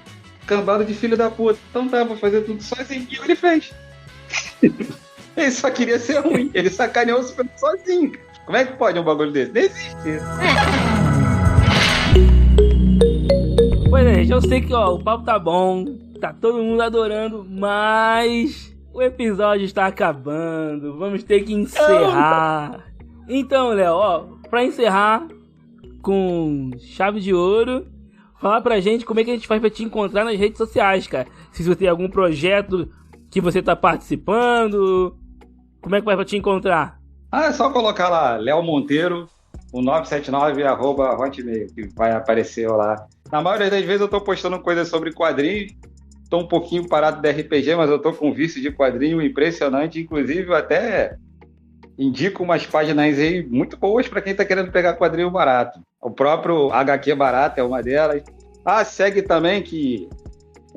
Cambada de filho da puta. Então tá, vou fazer tudo sozinho. E ele fez. Ele só queria ser ruim. Ele sacaneou o Super sozinho. Como é que pode um bagulho desse? Não existe isso. Pois é, gente, eu sei que o papo tá bom, tá todo mundo adorando, mas o episódio está acabando, vamos ter que encerrar. Então, Léo, pra encerrar com chave de ouro, fala pra gente como é que a gente faz pra te encontrar nas redes sociais, cara. Se você tem algum projeto que você tá participando, como é que faz pra te encontrar? É só colocar lá, Léo Monteiro, o 979 @hotmail, que vai aparecer lá. Na maioria das vezes eu tô postando coisas sobre quadrinho, tô um pouquinho parado de RPG, mas eu tô com um vício de quadrinho impressionante, inclusive eu até indico umas páginas aí muito boas para quem tá querendo pegar quadrinho barato. O próprio HQ Barato é uma delas. Segue também que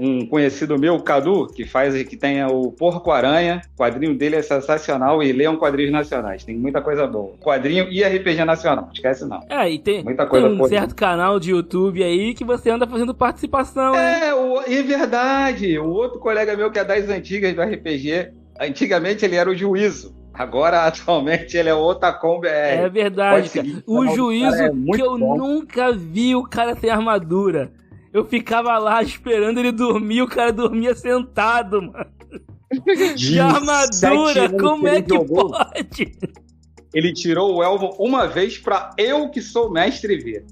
um conhecido meu, o Cadu, que tem o Porco-Aranha. O quadrinho dele é sensacional e leiam quadrinhos nacionais. Tem muita coisa boa. Quadrinho e RPG nacional, não esquece não. E tem, muita coisa tem um certo canal de YouTube aí que você anda fazendo participação. É verdade. O outro colega meu que é das antigas do RPG, antigamente ele era o Juízo. Agora, atualmente, ele é o Otacom BR. É verdade, cara. O Juízo que eu nunca vi o cara sem armadura. Eu ficava lá esperando ele dormir, o cara dormia sentado, mano. De armadura, como é que pode? Ele tirou o elmo uma vez pra eu, que sou mestre, ver.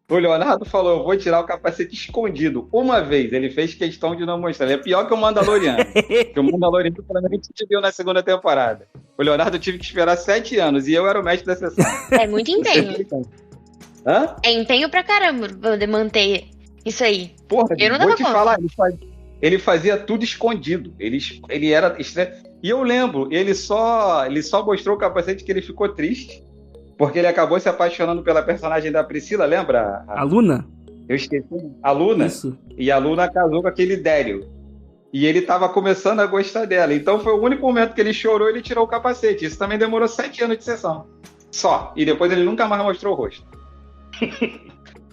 O Leonardo falou, eu vou tirar o capacete escondido. Uma vez, ele fez questão de não mostrar. Ele é pior que o Mandaloriano. Porque o Mandaloriano, pelo menos, a gente viu na segunda temporada. O Leonardo tive que esperar 7 anos e eu era o mestre da sessão. É muito empenho. Hã? É empenho pra caramba poder manter isso aí. Porra, eu não dava vou te conta. falar, ele fazia tudo escondido. Ele era estranho. E eu lembro, ele só mostrou o capacete que ele ficou triste. Porque ele acabou se apaixonando pela personagem da Priscila, lembra? A Luna? Eu esqueci. A Luna. Isso. E a Luna casou com aquele Dério. E ele tava começando a gostar dela. Então foi o único momento que ele chorou e ele tirou o capacete. Isso também demorou 7 anos de sessão. Só. E depois ele nunca mais mostrou o rosto.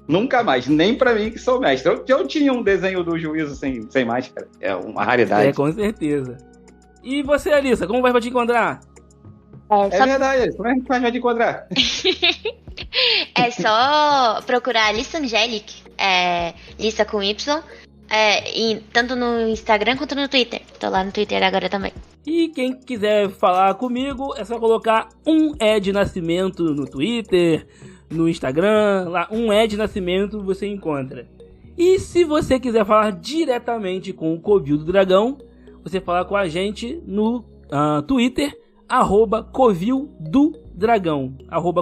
Nunca mais. Nem pra mim que sou mestre. Eu tinha um desenho do Juízo sem máscara. É uma raridade. Com certeza. E você, Alissa, como vai pra te encontrar? É verdade, como é que a gente vai te encontrar? É só procurar Alissa Angelic, Lissa com Y, tanto no Instagram quanto no Twitter. Tô lá no Twitter agora também. E quem quiser falar comigo, é só colocar Ed Nascimento no Twitter, no Instagram, lá Ed Nascimento você encontra. E se você quiser falar diretamente com o Covil do Dragão, você fala com a gente no Twitter, @Covil do Dragão,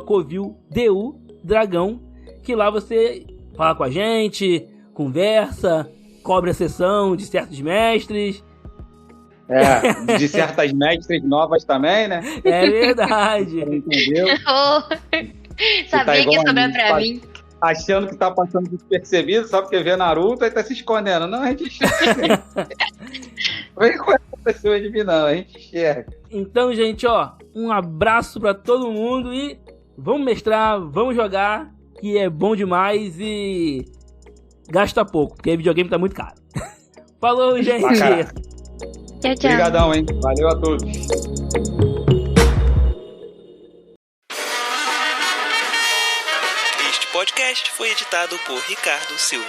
@Covil do Dragão, que lá você fala com a gente, conversa, cobre a sessão de certos mestres. De certas mestres novas também, né? É verdade. Entendeu? Sabia que ia sobrar pra mim. Achando que tá passando despercebido, só porque vê Naruto e tá se escondendo. Não, a gente enxerga. Vem com essa pessoa de mim, não, a gente enxerga. Então, gente, um abraço pra todo mundo e vamos mestrar, vamos jogar, que é bom demais e gasta pouco, porque videogame tá muito caro. Falou, gente! Tchau, tchau. Obrigadão, hein? Valeu a todos. Este podcast foi editado por Ricardo Silva.